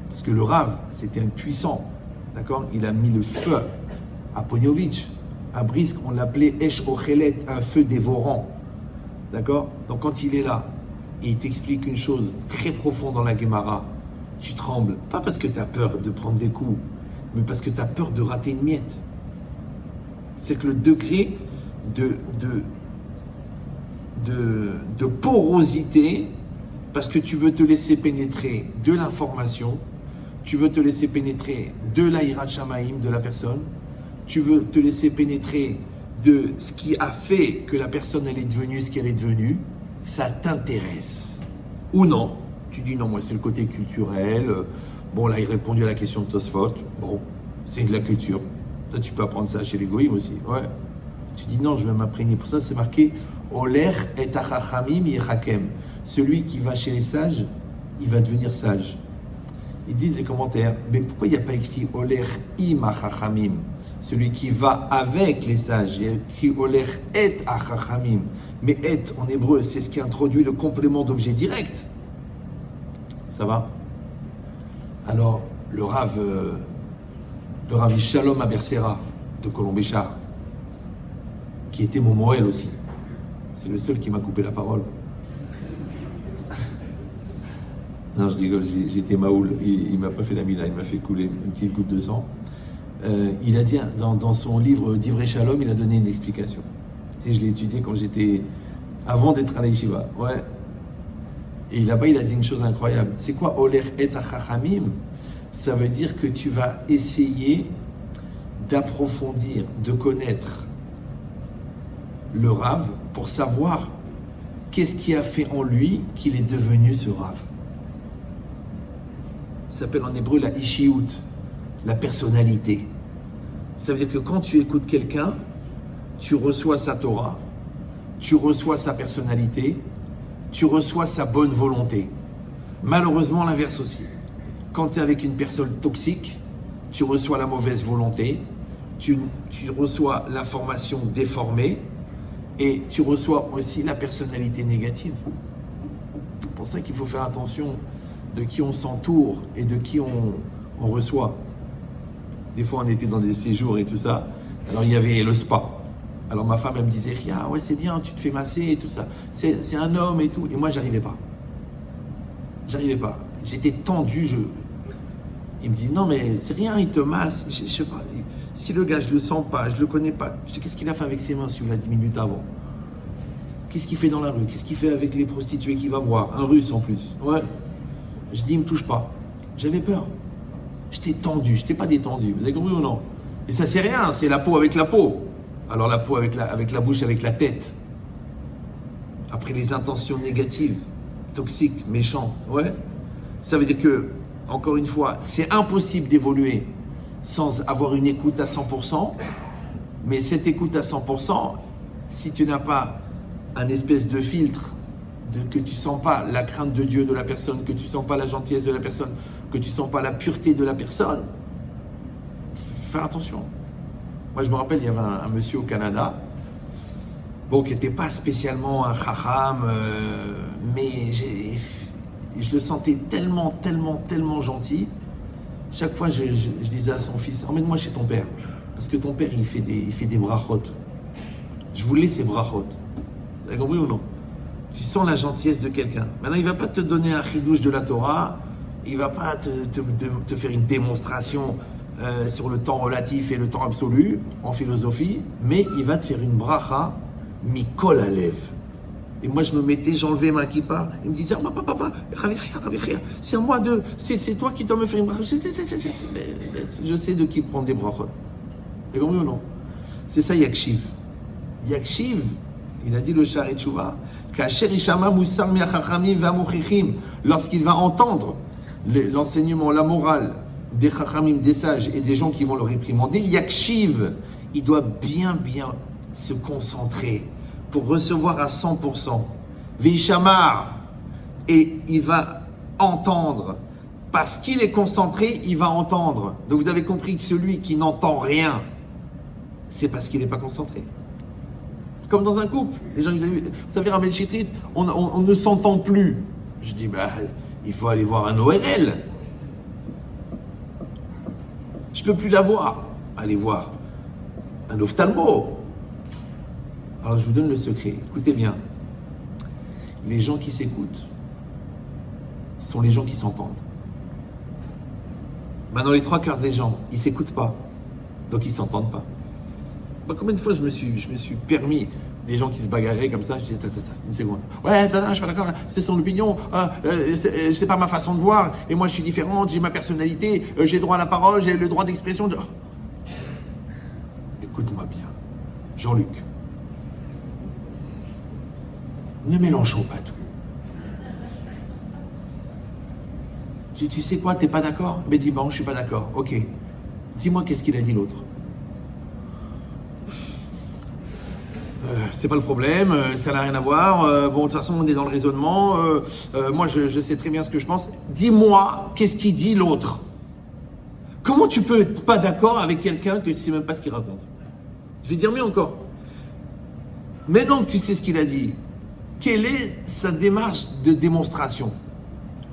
Parce que le Rav, c'était un puissant, d'accord? Il a mis le feu à Poniovitch, à Brisk, on l'appelait Esh Ochelet, un feu dévorant, d'accord? Donc quand il est là, et il t'explique une chose très profonde dans la Gemara, tu trembles, pas parce que tu as peur de prendre des coups, mais parce que tu as peur de rater une miette. C'est que le degré de porosité, parce que tu veux te laisser pénétrer de l'information, tu veux te laisser pénétrer de l'Aïrat Shamaïm de la personne, tu veux te laisser pénétrer de ce qui a fait que la personne elle est devenue ce qu'elle est devenue, ça t'intéresse. Ou non, tu dis non, moi c'est le côté culturel, bon là il répondait à la question de Tosfot, bon, c'est de la culture, toi tu peux apprendre ça chez les goïms aussi, ouais. Tu dis non, je vais m'imprégner, pour ça c'est marqué Oler et achachamim yechakem. Celui qui va chez les sages, il va devenir sage. Ils disent les commentaires, mais pourquoi il n'y a pas écrit Oler im achachamim? Celui qui va avec les sages, il y a écrit Oler et achachamim. Mais et en hébreu, c'est ce qui introduit le complément d'objet direct. Ça va? Alors, le Rav Shalom Abersera de Colombéchard, qui était mon Moël aussi. C'est le seul qui m'a coupé la parole. Non, je rigole, j'étais Maoul, il m'a pas fait la mila, il m'a fait couler une petite goutte de sang. Il a dit, dans son livre d'Ivrei Shalom, il a donné une explication. Et je l'ai étudié quand j'étais, avant d'être à la yeshiva. Ouais. Et là-bas, il a dit une chose incroyable. C'est quoi Oler et achachamim? Ça veut dire que tu vas essayer d'approfondir, de connaître le Rav pour savoir qu'est-ce qui a fait en lui qu'il est devenu ce Rav. Ça s'appelle en hébreu la ishiout, la personnalité. Ça veut dire que quand tu écoutes quelqu'un, tu reçois sa Torah, tu reçois sa personnalité, tu reçois sa bonne volonté. Malheureusement, l'inverse aussi. Quand tu es avec une personne toxique, tu reçois la mauvaise volonté, tu reçois l'information déformée et tu reçois aussi la personnalité négative. C'est pour ça qu'il faut faire attention de qui on s'entoure et de qui on reçoit. Des fois, on était dans des séjours et tout ça. Alors, il y avait le spa. Alors, ma femme, elle me disait, ah ouais, c'est bien, tu te fais masser et tout ça. C'est un homme et tout. Et moi, j'arrivais pas. J'étais tendu. Il me dit, non, mais c'est rien, il te masse. Je sais pas. Si le gars, je le sens pas, je le connais pas. Je sais qu'est-ce qu'il a fait avec ses mains, si vous l'avez 10 minutes avant. Qu'est-ce qu'il fait dans la rue? Qu'est-ce qu'il fait avec les prostituées qu'il va voir? Un russe en plus. Ouais. Je dis, il me touche pas. J'avais peur. J'étais tendu, j'étais pas détendu. Vous avez compris ou non? Et ça, c'est rien, c'est la peau avec la peau. Alors la peau avec la bouche, avec la tête. Après les intentions négatives, toxiques, méchantes. Ouais. Ça veut dire que, encore une fois, c'est impossible d'évoluer sans avoir une écoute à 100%. Mais cette écoute à 100%, si tu n'as pas un espèce de filtre, que tu sens pas la crainte de Dieu de la personne, que tu sens pas la gentillesse de la personne, que tu sens pas la pureté de la personne, fais attention. Moi, je me rappelle, il y avait un monsieur au Canada, bon, qui n'était pas spécialement un chacham, mais je le sentais tellement gentil. Chaque fois, je disais à son fils, emmène-moi chez ton père, parce que ton père, il fait des brachot. Je voulais ces brachot. Vous avez compris ou non? Tu sens la gentillesse de quelqu'un. Maintenant, il ne va pas te donner un chidouche de la Torah, il ne va pas te faire une démonstration sur le temps relatif et le temps absolu en philosophie, mais il va te faire une bracha mikol alev. Et moi, j'enlevais ma kippa, il me disait, oh, papa, c'est à moi c'est toi qui dois me faire une bracha. Je sais de qui prendre des brachot. Vous comprenez ou non? C'est ça Yakshiv. Yakshiv, il a dit le Sha'arei Tshuva, lorsqu'il va entendre l'enseignement, la morale des chachamim, des sages et des gens qui vont le réprimander, yakshiv, il doit bien se concentrer pour recevoir à 100%. Veishamar, et il va entendre. Parce qu'il est concentré, il va entendre. Donc vous avez compris que celui qui n'entend rien, c'est parce qu'il n'est pas concentré. Comme dans un couple. Les gens disent, vous savez, Rabbi Chitrit, on ne s'entend plus. Je dis, il faut aller voir un ORL. Je ne peux plus la voir. Allez voir un ophtalmo. Alors je vous donne le secret. Écoutez bien. Les gens qui s'écoutent sont les gens qui s'entendent. Maintenant, les 3/4 des gens, ils ne s'écoutent pas. Donc ils ne s'entendent pas. Combien de fois je me suis permis des gens qui se bagarraient comme ça, je disais, une seconde. Ouais, je suis pas d'accord, c'est son opinion, c'est pas ma façon de voir, et moi je suis différente, j'ai ma personnalité, j'ai droit à la parole, j'ai le droit d'expression. Écoute-moi bien, Jean-Luc, ne mélangeons pas tout. Tu sais quoi, t'es pas d'accord? Mais dis bon, je suis pas d'accord, ok. Dis-moi qu'est-ce qu'il a dit l'autre. C'est pas le problème, ça n'a rien à voir. Bon, de toute façon, on est dans le raisonnement. Moi, je sais très bien ce que je pense. Dis-moi, qu'est-ce qu'il dit l'autre? Comment tu peux être pas d'accord avec quelqu'un que tu ne sais même pas ce qu'il raconte? Je vais dire mieux encore. Maintenant que tu sais ce qu'il a dit, quelle est sa démarche de démonstration?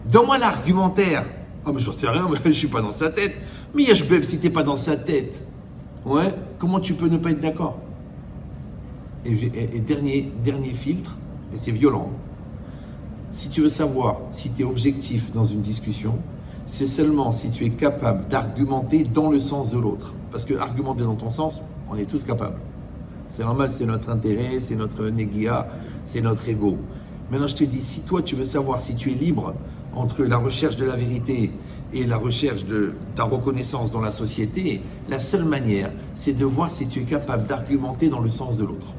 Donne-moi l'argumentaire. Ah, mais je ne sais rien, je ne suis pas dans sa tête. Mais Yashbeb, si tu n'es pas dans sa tête, ouais, comment tu peux ne pas être d'accord? Et dernier filtre, et c'est violent, si tu veux savoir si tu es objectif dans une discussion, c'est seulement si tu es capable d'argumenter dans le sens de l'autre. Parce que argumenter dans ton sens, on est tous capables. C'est normal, c'est notre intérêt, c'est notre négia, c'est notre ego. Maintenant, je te dis, si toi tu veux savoir si tu es libre entre la recherche de la vérité et la recherche de ta reconnaissance dans la société, la seule manière, c'est de voir si tu es capable d'argumenter dans le sens de l'autre.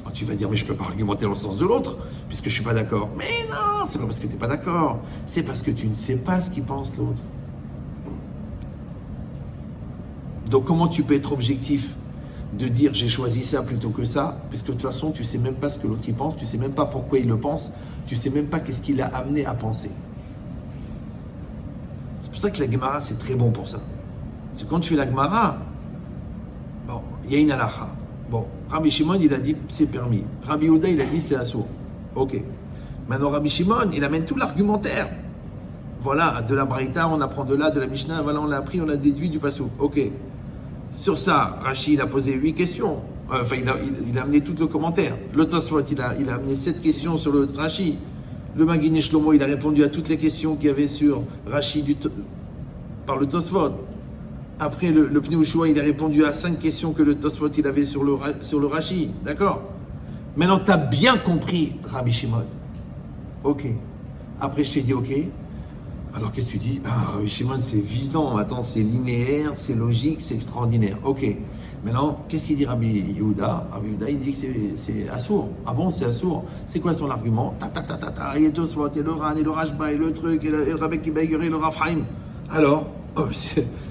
Alors, tu vas dire, mais je ne peux pas argumenter dans le sens de l'autre, puisque je ne suis pas d'accord. Mais non, c'est pas parce que tu n'es pas d'accord, c'est parce que tu ne sais pas ce qu'il pense l'autre. Donc comment tu peux être objectif de dire j'ai choisi ça plutôt que ça, puisque de toute façon tu ne sais même pas ce que l'autre y pense, tu ne sais même pas pourquoi il le pense, tu ne sais même pas qu'est-ce qui l'a amené à penser. C'est pour ça que la Gemara, c'est très bon pour ça. Parce que quand tu fais la Gemara, bon, il y a une halakha. Bon, Rabbi Shimon, il a dit c'est permis. Rabbi Yehuda, il a dit c'est assourd. Ok. Maintenant, Rabbi Shimon, il amène tout l'argumentaire. Voilà, de la Braïta, on apprend de là, de la Mishnah, voilà, on l'a appris, on l'a déduit du Passouk. Ok. Sur ça, Rashi, il a posé 8 questions. Enfin, il a amené tout le commentaire. Le Tosfot, il a amené 7 questions sur le Rashi. Le Maguiné Shlomo, il a répondu à toutes les questions qu'il y avait sur Rashi par le Tosfot. Après, le Pnei Yehoshua, il a répondu à 5 questions que le Tosfot il avait sur le Rashi. D'accord? Maintenant, tu as bien compris Rabbi Shimon. Ok. Après, je t'ai dit ok. Alors, qu'est-ce que tu dis? Rabbi Shimon, c'est évident. Attends, c'est linéaire, c'est logique, c'est extraordinaire. Ok. Maintenant, qu'est-ce qu'il dit Rabbi Yehuda? Rabbi Yehuda, il dit que c'est assourd. Ah bon, c'est assourd. C'est quoi son argument? Il y a Tosfot, et le Ran, et le Rashba, et le truc, et le Rabbi Kibaïger, et le Raphaïm. Alors,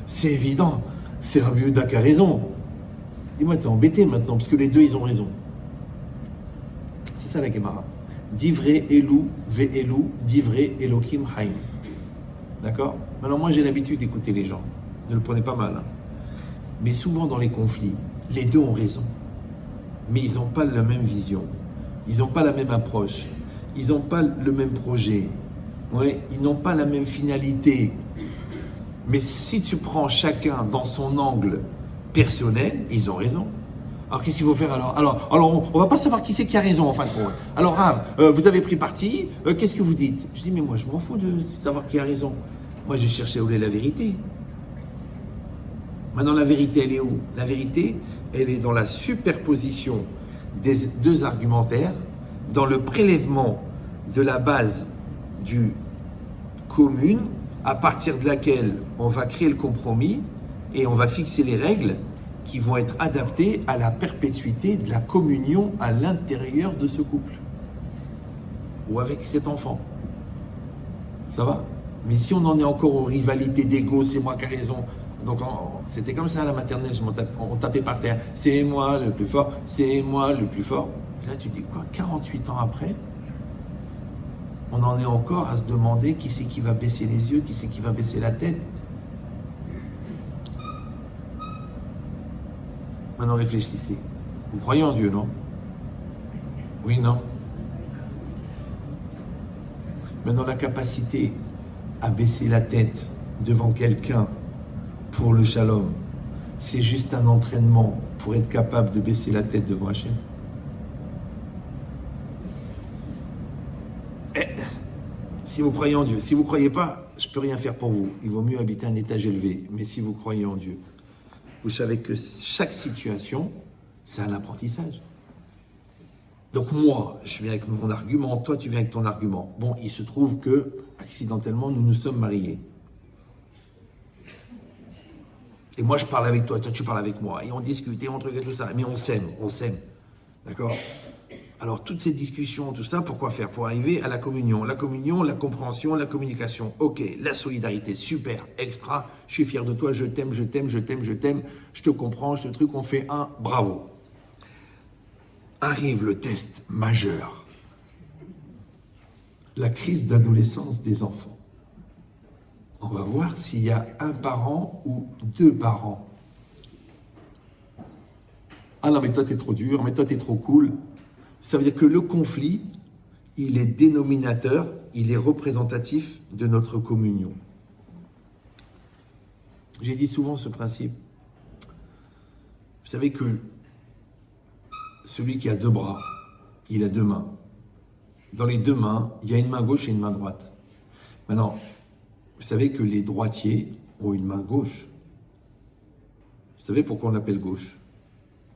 c'est évident. C'est Rabbi Yehuda qui a raison. Dis-moi, t'es embêté maintenant, parce que les deux, ils ont raison. C'est ça la Gemara. Divrei Elou, Ve'elou, Divrei Elokim Haïm. D'accord? Maintenant, moi, j'ai l'habitude d'écouter les gens. Ne le prenez pas mal. Hein. Mais souvent, dans les conflits, les deux ont raison. Mais ils n'ont pas la même vision. Ils n'ont pas la même approche. Ils n'ont pas le même projet. Ouais, ils n'ont pas la même finalité. Mais si tu prends chacun dans son angle personnel, ils ont raison. Alors, qu'est-ce qu'il faut faire alors, on ne va pas savoir qui c'est qui a raison, en fin de compte. Alors, Rav, vous avez pris parti, qu'est-ce que vous dites? Je dis, mais moi, je m'en fous de savoir qui a raison. Moi, je cherche à où est la vérité. Maintenant, la vérité, elle est où? La vérité, elle est dans la superposition des deux argumentaires, dans le prélèvement de la base du commune, à partir de laquelle on va créer le compromis et on va fixer les règles qui vont être adaptées à la perpétuité de la communion à l'intérieur de ce couple ou avec cet enfant. Ça va? Mais si on en est encore aux rivalités d'ego, c'est moi qui ai raison. Donc c'était comme ça à la maternelle, on tapait par terre. C'est moi le plus fort, c'est moi le plus fort. Et là tu dis quoi? 48 ans après, On en est encore à se demander qui c'est qui va baisser les yeux, qui c'est qui va baisser la tête. Maintenant réfléchissez. Vous croyez en Dieu, non? Oui, non? Maintenant la capacité à baisser la tête devant quelqu'un pour le shalom, c'est juste un entraînement pour être capable de baisser la tête devant Hachem. Si vous croyez en Dieu, si vous ne croyez pas, je ne peux rien faire pour vous. Il vaut mieux habiter un étage élevé. Mais si vous croyez en Dieu, vous savez que chaque situation, c'est un apprentissage. Donc moi, je viens avec mon argument, toi tu viens avec ton argument. Bon, il se trouve que, accidentellement, nous nous sommes mariés. Et moi je parle avec toi, toi tu parles avec moi. Et on discute, et on truc et tout ça. Mais on s'aime. D'accord? Alors toutes ces discussions, tout ça, pourquoi faire? Pour arriver à la communion, la compréhension, la communication. Ok, la solidarité, super, extra. Je suis fier de toi, je t'aime, je te comprends, je te truc, on fait un, bravo. Arrive le test majeur. La crise d'adolescence des enfants. On va voir s'il y a un parent ou deux parents. Ah non, mais toi t'es trop dur, mais toi t'es trop cool. Ça veut dire que le conflit, il est dénominateur, il est représentatif de notre communion. J'ai dit souvent ce principe. Vous savez que celui qui a deux bras, il a deux mains. Dans les deux mains, il y a une main gauche et une main droite. Maintenant, vous savez que les droitiers ont une main gauche. Vous savez pourquoi on l'appelle gauche?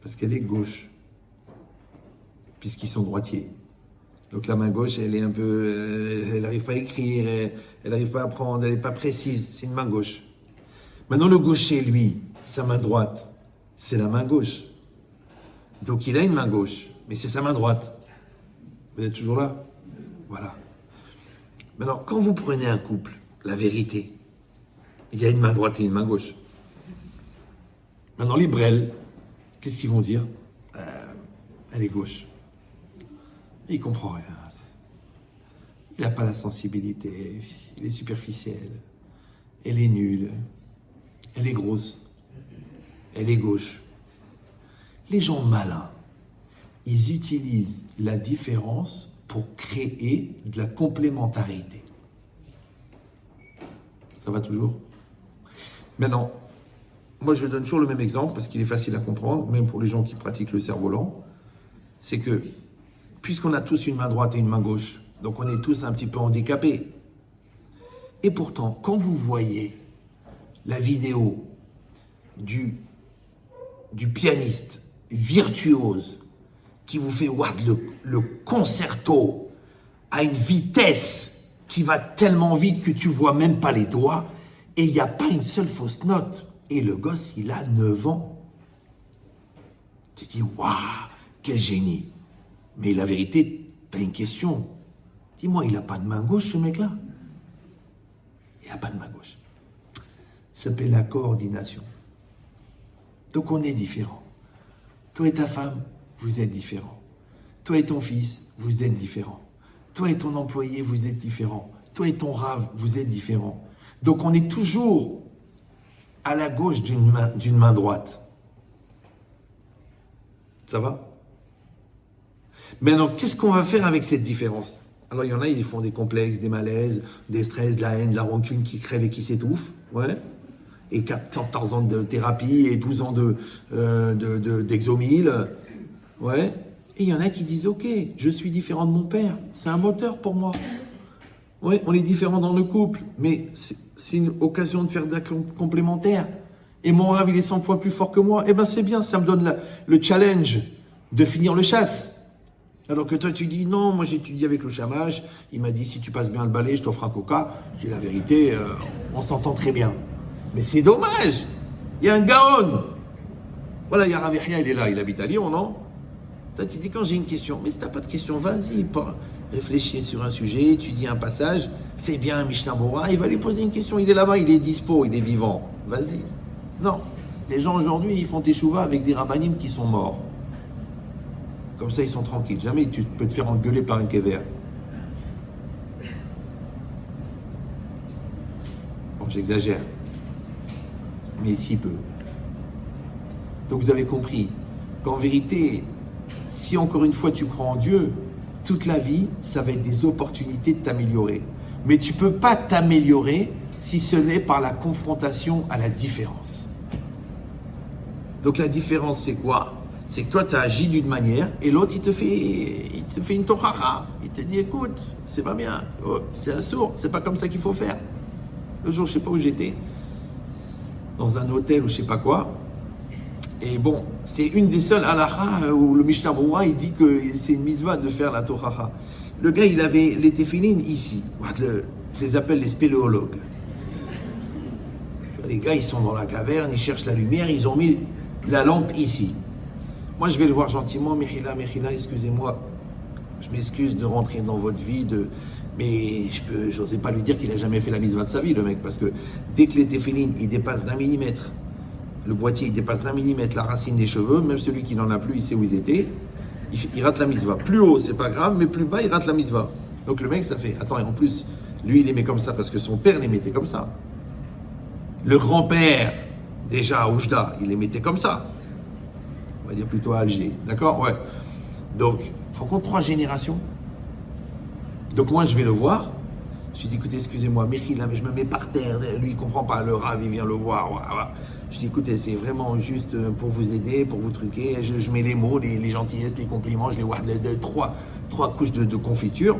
Parce qu'elle est gauche. Puisqu'ils sont droitiers. Donc la main gauche, elle est un peu... elle n'arrive pas à écrire, elle n'arrive pas à prendre, elle n'est pas précise. C'est une main gauche. Maintenant, le gaucher, lui, sa main droite, c'est la main gauche. Donc il a une main gauche, mais c'est sa main droite. Vous êtes toujours là? Voilà. Maintenant, quand vous prenez un couple, la vérité, il y a une main droite et une main gauche. Maintenant, les brels, qu'est-ce qu'ils vont dire? Elle est gauche. Il ne comprend rien. Il n'a pas la sensibilité. Il est superficiel. Elle est nulle. Elle est grosse. Elle est gauche. Les gens malins, ils utilisent la différence pour créer de la complémentarité. Ça va toujours? Maintenant, moi je donne toujours le même exemple parce qu'il est facile à comprendre, même pour les gens qui pratiquent le cerf-volant. C'est que, puisqu'on a tous une main droite et une main gauche, donc on est tous un petit peu handicapés. Et pourtant, quand vous voyez la vidéo du pianiste virtuose qui vous fait voir le concerto à une vitesse qui va tellement vite que tu vois même pas les doigts et il n'y a pas une seule fausse note. Et le gosse, il a 9 ans. Tu te dis, waouh, quel génie. Mais la vérité, tu as une question. Dis-moi, il n'a pas de main gauche, ce mec-là? Il n'a pas de main gauche. Ça s'appelle la coordination. Donc on est différents. Toi et ta femme, vous êtes différents. Toi et ton fils, vous êtes différents. Toi et ton employé, vous êtes différents. Toi et ton rave, vous êtes différents. Donc on est toujours à la gauche d'une main droite. Ça va? Maintenant, qu'est-ce qu'on va faire avec cette différence? Alors il y en a, ils font des complexes, des malaises, des stress, de la haine, de la rancune qui crève et qui s'étouffe. Ouais. Et 14 ans de thérapie et 12 ans d'exomile. Ouais. Et il y en a qui disent, ok, je suis différent de mon père. C'est un moteur pour moi. Oui, on est différents dans le couple, mais c'est une occasion de faire de la complémentaire. Et mon rêve, il est 100 fois plus fort que moi. Eh ben c'est bien, ça me donne le challenge de finir le chasse. Alors que toi, tu dis, non, moi j'ai étudié avec le chamage, il m'a dit, si tu passes bien le balai, je t'offre un coca. J'ai la vérité, on s'entend très bien. Mais c'est dommage, il y a un Gaon. Voilà, il y a Rav Yahya, il est là, il habite à Lyon, non? Toi, tu dis, quand j'ai une question, mais si tu n'as pas de question, vas-y, réfléchis sur un sujet, tu dis un passage, fais bien un Mishnah Bora, il va lui poser une question, il est là-bas, il est dispo, il est vivant. Vas-y. Non, les gens aujourd'hui, ils font teshuva avec des rabbanim qui sont morts. Comme ça, ils sont tranquilles. Jamais tu peux te faire engueuler par un kéver. j'exagère. Mais si peu. Donc vous avez compris qu'en vérité, si encore une fois tu crois en Dieu, toute la vie, ça va être des opportunités de t'améliorer. Mais tu ne peux pas t'améliorer si ce n'est par la confrontation à la différence. Donc la différence, c'est quoi? C'est que toi, tu as agi d'une manière et l'autre, il te fait une tochacha. Il te dit, écoute, c'est pas bien, oh, c'est assourd, c'est pas comme ça qu'il faut faire. Le jour, je sais pas où j'étais, dans un hôtel ou je sais pas quoi. Et bon, c'est une des seules halakha où le Mishnah Berurah, il dit que c'est une mitzvah de faire la tochacha. Le gars, il avait les téphilines ici. Je les appelle les spéléologues. Les gars, ils sont dans la caverne, ils cherchent la lumière, ils ont mis la lampe ici. Moi, je vais le voir gentiment, Mechila, excusez-moi, je m'excuse de rentrer dans votre vie, mais je n'osais pas lui dire qu'il n'a jamais fait la mitzvah de sa vie, le mec, parce que dès que les téphilines, ils dépassent d'1 millimètre, le boîtier, il dépasse d'1 millimètre la racine des cheveux, même celui qui n'en a plus, il sait où ils étaient, il rate la mitzvah. Plus haut, c'est pas grave, mais plus bas, il rate la mitzvah. Donc le mec, ça fait, attends, et en plus, lui, il les met comme ça, parce que son père les mettait comme ça. Le grand-père, déjà à Oujda, il les mettait comme ça. On va dire plutôt à Alger, d'accord? Ouais. Donc, tu te rends compte, 3 générations. Donc moi, je vais le voir. Je lui dis, écoutez, excusez-moi, Mechila, mais je me mets par terre. Lui, il comprend pas. Le Rav, il vient le voir. Je dis, écoutez, c'est vraiment juste pour vous aider, pour vous truquer. Je mets les mots, les gentillesses, les compliments. Je les vois de 3 couches de confiture.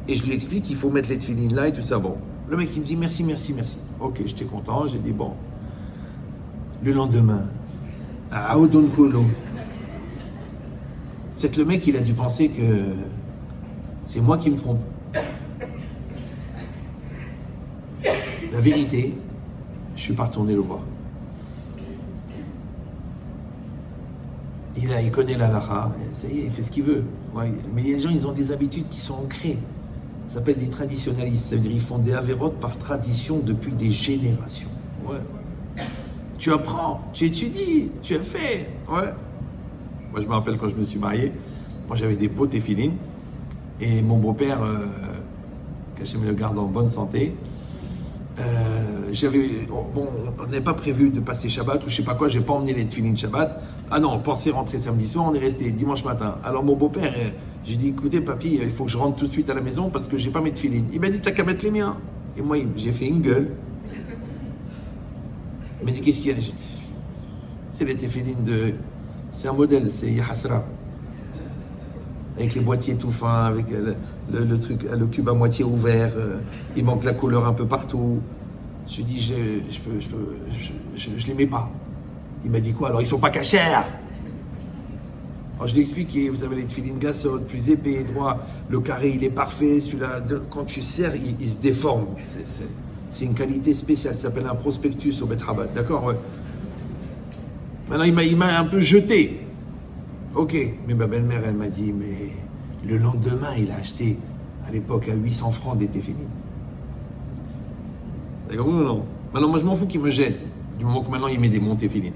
Et je lui explique qu'il faut mettre les tefilines là et tout ça. Bon. Le mec, il me dit, merci. Ok, j'étais content. J'ai dit, bon. Le lendemain, à Odonkolo, c'est que le mec, il a dû penser que c'est moi qui me trompe. La vérité, je ne suis pas retourné le voir. Il connaît la halakha, ça y est, il fait ce qu'il veut. Ouais, mais les gens, ils ont des habitudes qui sont ancrées. Ça s'appelle des traditionnalistes. Ça veut dire qu'ils font des avérotes par tradition depuis des générations. Ouais. Tu apprends, tu étudies, tu as fait. Ouais. Moi, je me rappelle quand je me suis marié, moi j'avais des beaux téphilines et mon beau-père, qu'Hachem le garde en bonne santé, on n'avait pas prévu de passer Shabbat ou je sais pas quoi, j'ai pas emmené les téphilines Shabbat. Ah non, on pensait rentrer samedi soir, on est resté dimanche matin. Alors mon beau-père, j'ai dit, écoutez papy, il faut que je rentre tout de suite à la maison parce que j'ai pas mes téphilines. Il m'a dit, t'as qu'à mettre les miens. Et moi, j'ai fait une gueule. Il m'a dit, qu'est-ce qu'il y a? C'est les téphilines de... C'est un modèle, c'est Yahasra. Avec les boîtiers tout fins, avec le truc, le cube à moitié ouvert, il manque la couleur un peu partout. Je lui dis, je les mets pas. Il m'a dit quoi? Alors ils sont pas cachers. Alors je lui ai expliqué, vous avez les tefilines Gassot, plus épais, droit, le carré il est parfait, celui-là, quand tu serres, il se déforme. C'est une qualité spéciale, ça s'appelle un prospectus au Bet Chabad, d'accord? Ouais. Maintenant il m'a un peu jeté. Ok, mais ma belle-mère elle m'a dit, mais le lendemain il a acheté à l'époque à 800 francs des téfilines. D'accord ou non? Maintenant moi je m'en fous qu'il me jette, du moment que maintenant il met des bons téfilines.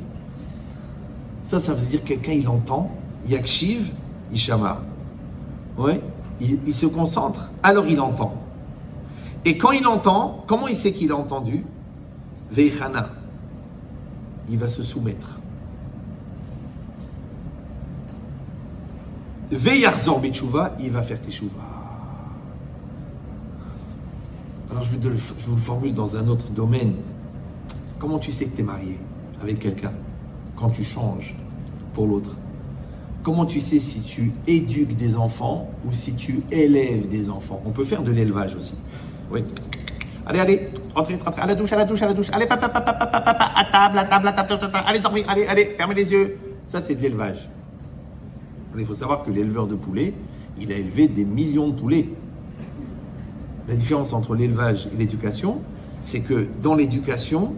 Ça veut dire que quelqu'un il entend, Yakshiv, Ishama. Ouais, il se concentre, alors il entend. Et quand il entend, comment il sait qu'il a entendu? Veichana. Il va se soumettre. Veyarzor Betchouva, il va faire Teshuva. Alors je vous le formule dans un autre domaine. Comment tu sais que tu es marié avec quelqu'un? Quand tu changes pour l'autre. Comment tu sais si tu éduques des enfants ou si tu élèves des enfants? On peut faire de l'élevage aussi. Oui. Allez, rentrez, à la douche. Allez, papa, à table. Allez, dormir, allez, fermez les yeux. Ça, c'est de l'élevage. Il faut savoir que l'éleveur de poulets, il a élevé des millions de poulets. La différence entre l'élevage et l'éducation, c'est que dans l'éducation,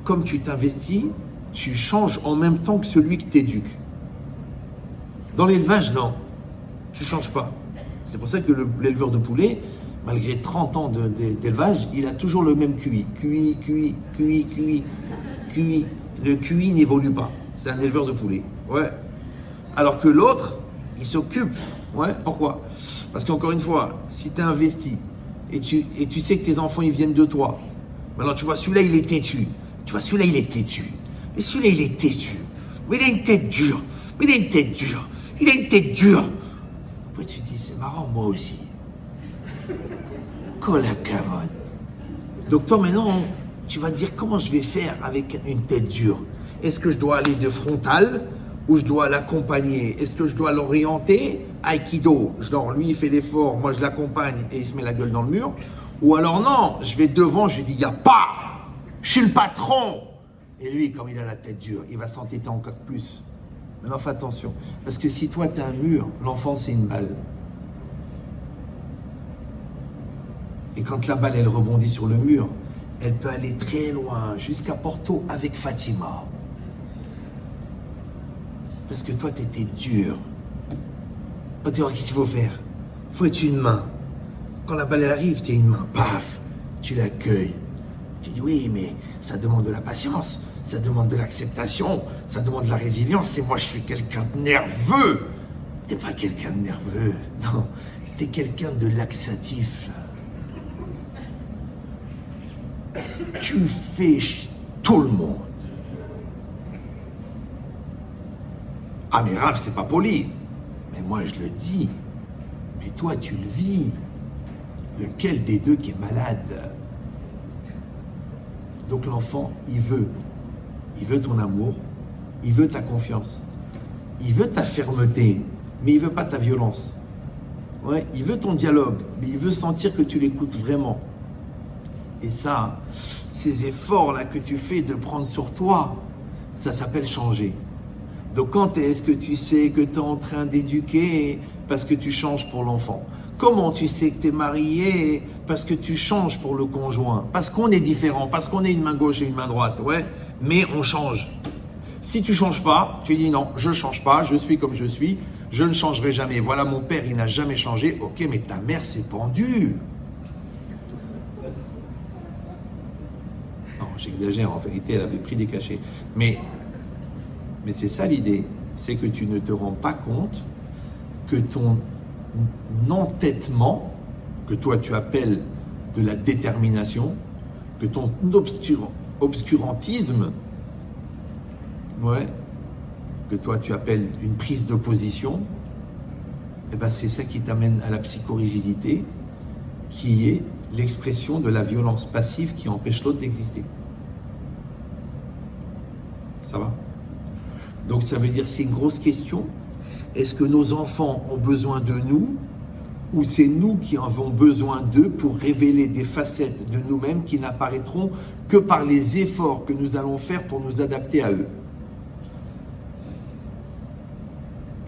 comme tu t'investis, tu changes en même temps que celui que t'éduques. Dans l'élevage, non. Tu ne changes pas. C'est pour ça que l'éleveur de poulets, malgré 30 ans d'élevage, il a toujours le même QI. QI. Le QI n'évolue pas. C'est un éleveur de poulets. Ouais. Alors que l'autre, il s'occupe. Ouais. Pourquoi? Parce qu'encore une fois, si tu es investi et tu sais que tes enfants ils viennent de toi, Maintenant, tu vois, celui-là, il est têtu. Tu vois, celui-là, il est têtu. Mais celui-là, il est têtu. Mais il a une tête dure. Mais il a une tête dure. Il a une tête dure. Après, tu te dis, c'est marrant, moi aussi. Cola cavole. Donc, toi, maintenant, tu vas te dire, comment je vais faire avec une tête dure? Est-ce que je dois aller de frontal ou je dois l'accompagner? Est-ce que je dois l'orienter? Aikido. Genre, lui, il fait l'effort, moi, je l'accompagne et il se met la gueule dans le mur. Ou alors, non, je vais devant, je lui dis, il n'y a pas. Je suis le patron. Et lui, comme il a la tête dure, il va s'entêter encore plus. Maintenant, fais attention. Parce que si toi, tu as un mur, l'enfant, c'est une balle. Et quand la balle, elle rebondit sur le mur, elle peut aller très loin, jusqu'à Porto avec Fatima. Parce que toi, tu étais dur. Oh, tu vois, qu'est-ce qu'il faut faire? Il faut être une main. Quand la balle, elle arrive, tu es une main. Paf, tu l'accueilles. Tu dis, oui, mais ça demande de la patience, ça demande de l'acceptation, ça demande de la résilience. Et moi, je suis quelqu'un de nerveux. T'es pas quelqu'un de nerveux, non. T'es quelqu'un de laxatif. Tu fais tout le monde. Ah, mais Rav, c'est pas poli. Mais moi, je le dis. Mais toi, tu le vis. Lequel des deux qui est malade? Donc l'enfant, il veut ton amour, il veut ta confiance, il veut ta fermeté, mais il veut pas ta violence. Ouais, il veut ton dialogue, mais il veut sentir que tu l'écoutes vraiment. Et ça, ces efforts-là que tu fais de prendre sur toi, ça s'appelle changer. Donc quand est-ce que tu sais que tu es en train d'éduquer parce que tu changes pour l'enfant? Comment tu sais que tu es marié? Parce que tu changes pour le conjoint. Parce qu'on est différent, parce qu'on est une main gauche et une main droite, ouais. Mais on change. Si tu changes pas, tu dis non, je change pas, je suis comme je suis, je ne changerai jamais. Voilà, mon père, il n'a jamais changé. Ok, mais ta mère s'est pendue. Non, j'exagère, en vérité, elle avait pris des cachets. Mais c'est ça l'idée, c'est que tu ne te rends pas compte que ton entêtement, que toi tu appelles de la détermination, que ton obscurantisme, ouais, que toi tu appelles une prise de position, eh ben c'est ça qui t'amène à la psychorigidité, qui est l'expression de la violence passive qui empêche l'autre d'exister. Ça va? Donc ça veut dire c'est une grosse question. Est-ce que nos enfants ont besoin de nous ou c'est nous qui en avons besoin d'eux pour révéler des facettes de nous-mêmes qui n'apparaîtront que par les efforts que nous allons faire pour nous adapter à eux?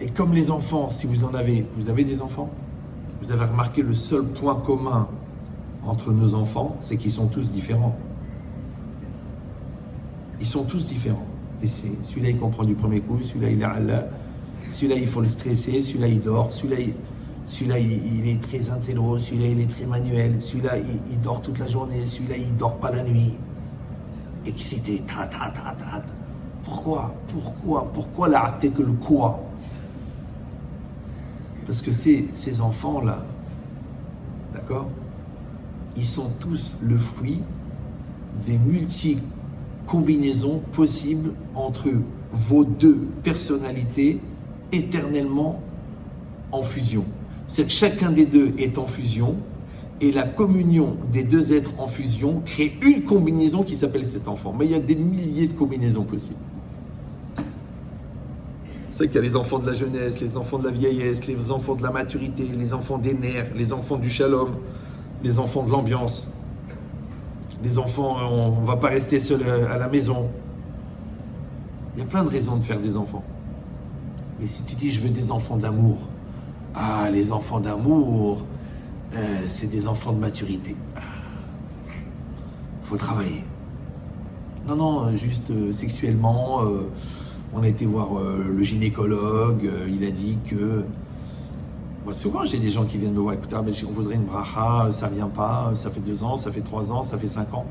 Et comme les enfants, si vous avez des enfants, vous avez remarqué le seul point commun entre nos enfants, c'est qu'ils sont tous différents. Ils sont tous différents. Et celui-là, il comprend du premier coup, celui-là, il est Allah, celui-là, il faut le stresser, celui-là, il dort, celui-là, il est très intello, celui-là, il est très manuel, celui-là, il dort toute la journée, celui-là, il dort pas la nuit. Excité, Pourquoi la rater que le quoi? Parce que ces enfants-là, d'accord, ils sont tous le fruit des multi-combinaisons possibles entre vos deux personnalités éternellement en fusion. C'est que chacun des deux est en fusion et la communion des deux êtres en fusion crée une combinaison qui s'appelle cet enfant. Mais il y a des milliers de combinaisons possibles. C'est qu'il y a les enfants de la jeunesse, les enfants de la vieillesse, les enfants de la maturité, les enfants des nerfs, les enfants du shalom, les enfants de l'ambiance. Les enfants, on ne va pas rester seul à la maison. Il y a plein de raisons de faire des enfants. Mais si tu dis je veux des enfants d'amour, ah, les enfants d'amour, c'est des enfants de maturité. Faut travailler. Non, juste sexuellement, on a été voir le gynécologue, il a dit que... Moi, souvent, j'ai des gens qui viennent me voir, écoute, mais si on voudrait une bracha, ça vient pas, ça fait 2 ans, ça fait 3 ans, ça fait 5 ans.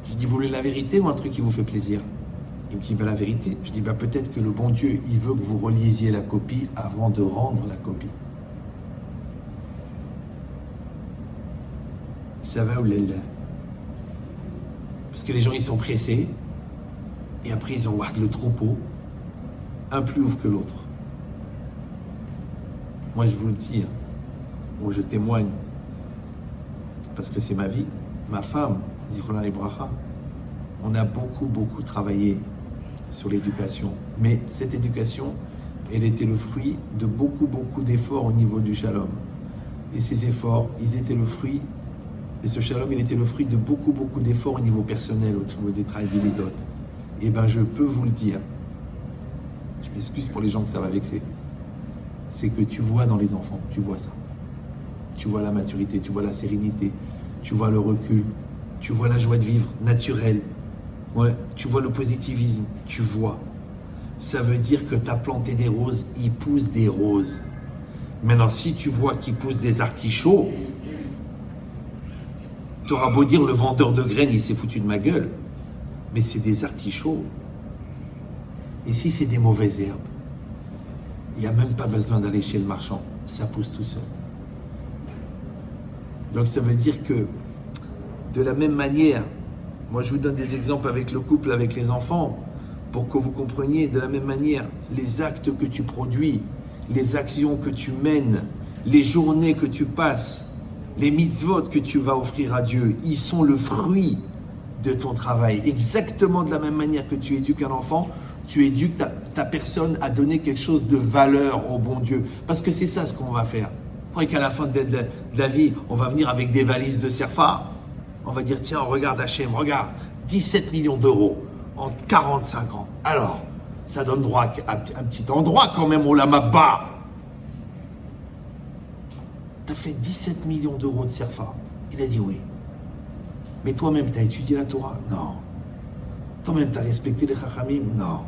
Je dis, vous voulez la vérité ou un truc qui vous fait plaisir? Il me dit, la vérité. Je dis, peut-être que le bon Dieu, il veut que vous relisiez la copie avant de rendre la copie. Ça va ou l'elle? Parce que les gens, ils sont pressés. Et après, ils ont le troupeau. Un plus ouf que l'autre. Moi, je vous le dis. Moi, je témoigne. Parce que c'est ma vie. Ma femme, Zichrono Livracha, on a beaucoup travaillé sur l'éducation. Mais cette éducation, elle était le fruit de beaucoup d'efforts au niveau du shalom. Et ces efforts, ils étaient le fruit, et ce shalom, il était le fruit de beaucoup d'efforts au niveau personnel, au niveau des travails d'Ilidot. Et bien, je peux vous le dire, je m'excuse pour les gens que ça va vexer, c'est que tu vois dans les enfants, tu vois ça. Tu vois la maturité, tu vois la sérénité, tu vois le recul, tu vois la joie de vivre naturelle, ouais, tu vois le positivisme, tu vois. Ça veut dire que tu as planté des roses, ils poussent des roses. Maintenant, si tu vois qu'ils poussent des artichauts, tu auras beau dire le vendeur de graines, il s'est foutu de ma gueule, mais c'est des artichauts. Et si c'est des mauvaises herbes, il n'y a même pas besoin d'aller chez le marchand, ça pousse tout seul. Donc ça veut dire que, de la même manière, moi je vous donne des exemples avec le couple, avec les enfants, pour que vous compreniez, de la même manière, les actes que tu produis, les actions que tu mènes, les journées que tu passes, les mitzvot que tu vas offrir à Dieu, ils sont le fruit de ton travail. Exactement de la même manière que tu éduques un enfant, tu éduques ta personne à donner quelque chose de valeur au bon Dieu. Parce que c'est ça ce qu'on va faire. Vous croyez qu'à la fin de la vie, on va venir avec des valises de Serfa, on va dire, tiens, regarde Hachem, regarde, 17 millions d'euros en 45 ans. Alors, ça donne droit à un petit endroit quand même au Lamaba. T'as fait 17 millions d'euros de Serfa. Il a dit oui. Mais toi-même, t'as étudié la Torah? Non. Toi-même, t'as respecté les Chachamim? Non.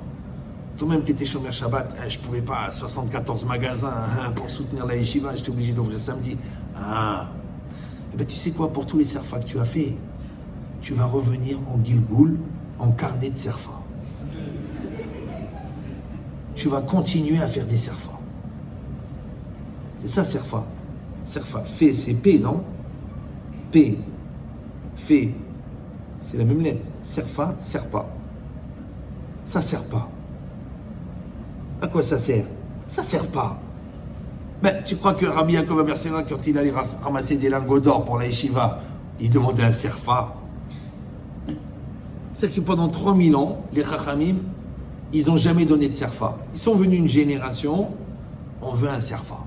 Toi-même, t'étais Shomer Shabbat? Je pouvais pas, 74 magasins pour soutenir la yeshiva, j'étais obligé d'ouvrir samedi. Ah. Eh bien, tu sais quoi, pour tous les serfas que tu as fait, tu vas revenir en Gilgoul, en carnet de serfa. Tu vas continuer à faire des serfas. C'est ça, serfa. Serfa. Fait, c'est P, non? P. Fait. C'est la même lettre. Serfa, serpa. Ça sert pas. À quoi ça sert? Ça sert pas. Ben, tu crois que Rabbi Yaakov Abersera, quand il allait ramasser des lingots d'or pour la yeshiva, il demandait un serfa? C'est-à-dire que pendant 3000 ans, les Chachamim, ils n'ont jamais donné de serfa. Ils sont venus une génération, on veut un serfa.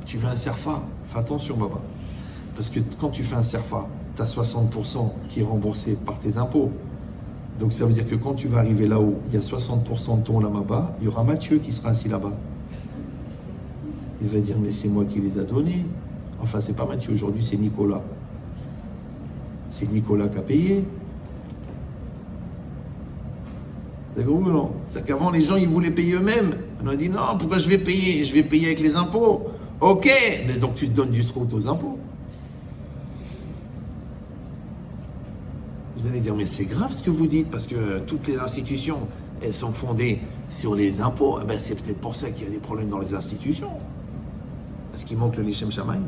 Tu veux un serfa? Fais attention, Baba. Parce que quand tu fais un serfa, tu as 60% qui est remboursé par tes impôts. Donc ça veut dire que quand tu vas arriver là-haut, il y a 60% de ton là-bas, il y aura Mathieu qui sera assis là-bas. Il va dire, mais c'est moi qui les a donnés. Enfin, c'est pas Mathieu, aujourd'hui c'est Nicolas. C'est Nicolas qui a payé. C'est gros, non? C'est qu'avant, les gens, ils voulaient payer eux-mêmes. On a dit, non, pourquoi je vais payer? Je vais payer avec les impôts. Ok, mais donc tu te donnes du srout aux impôts. Vous allez dire, mais c'est grave ce que vous dites, parce que toutes les institutions, elles sont fondées sur les impôts. Eh ben, c'est peut-être pour ça qu'il y a des problèmes dans les institutions. Parce qu'il manque le Lechem Shamaim.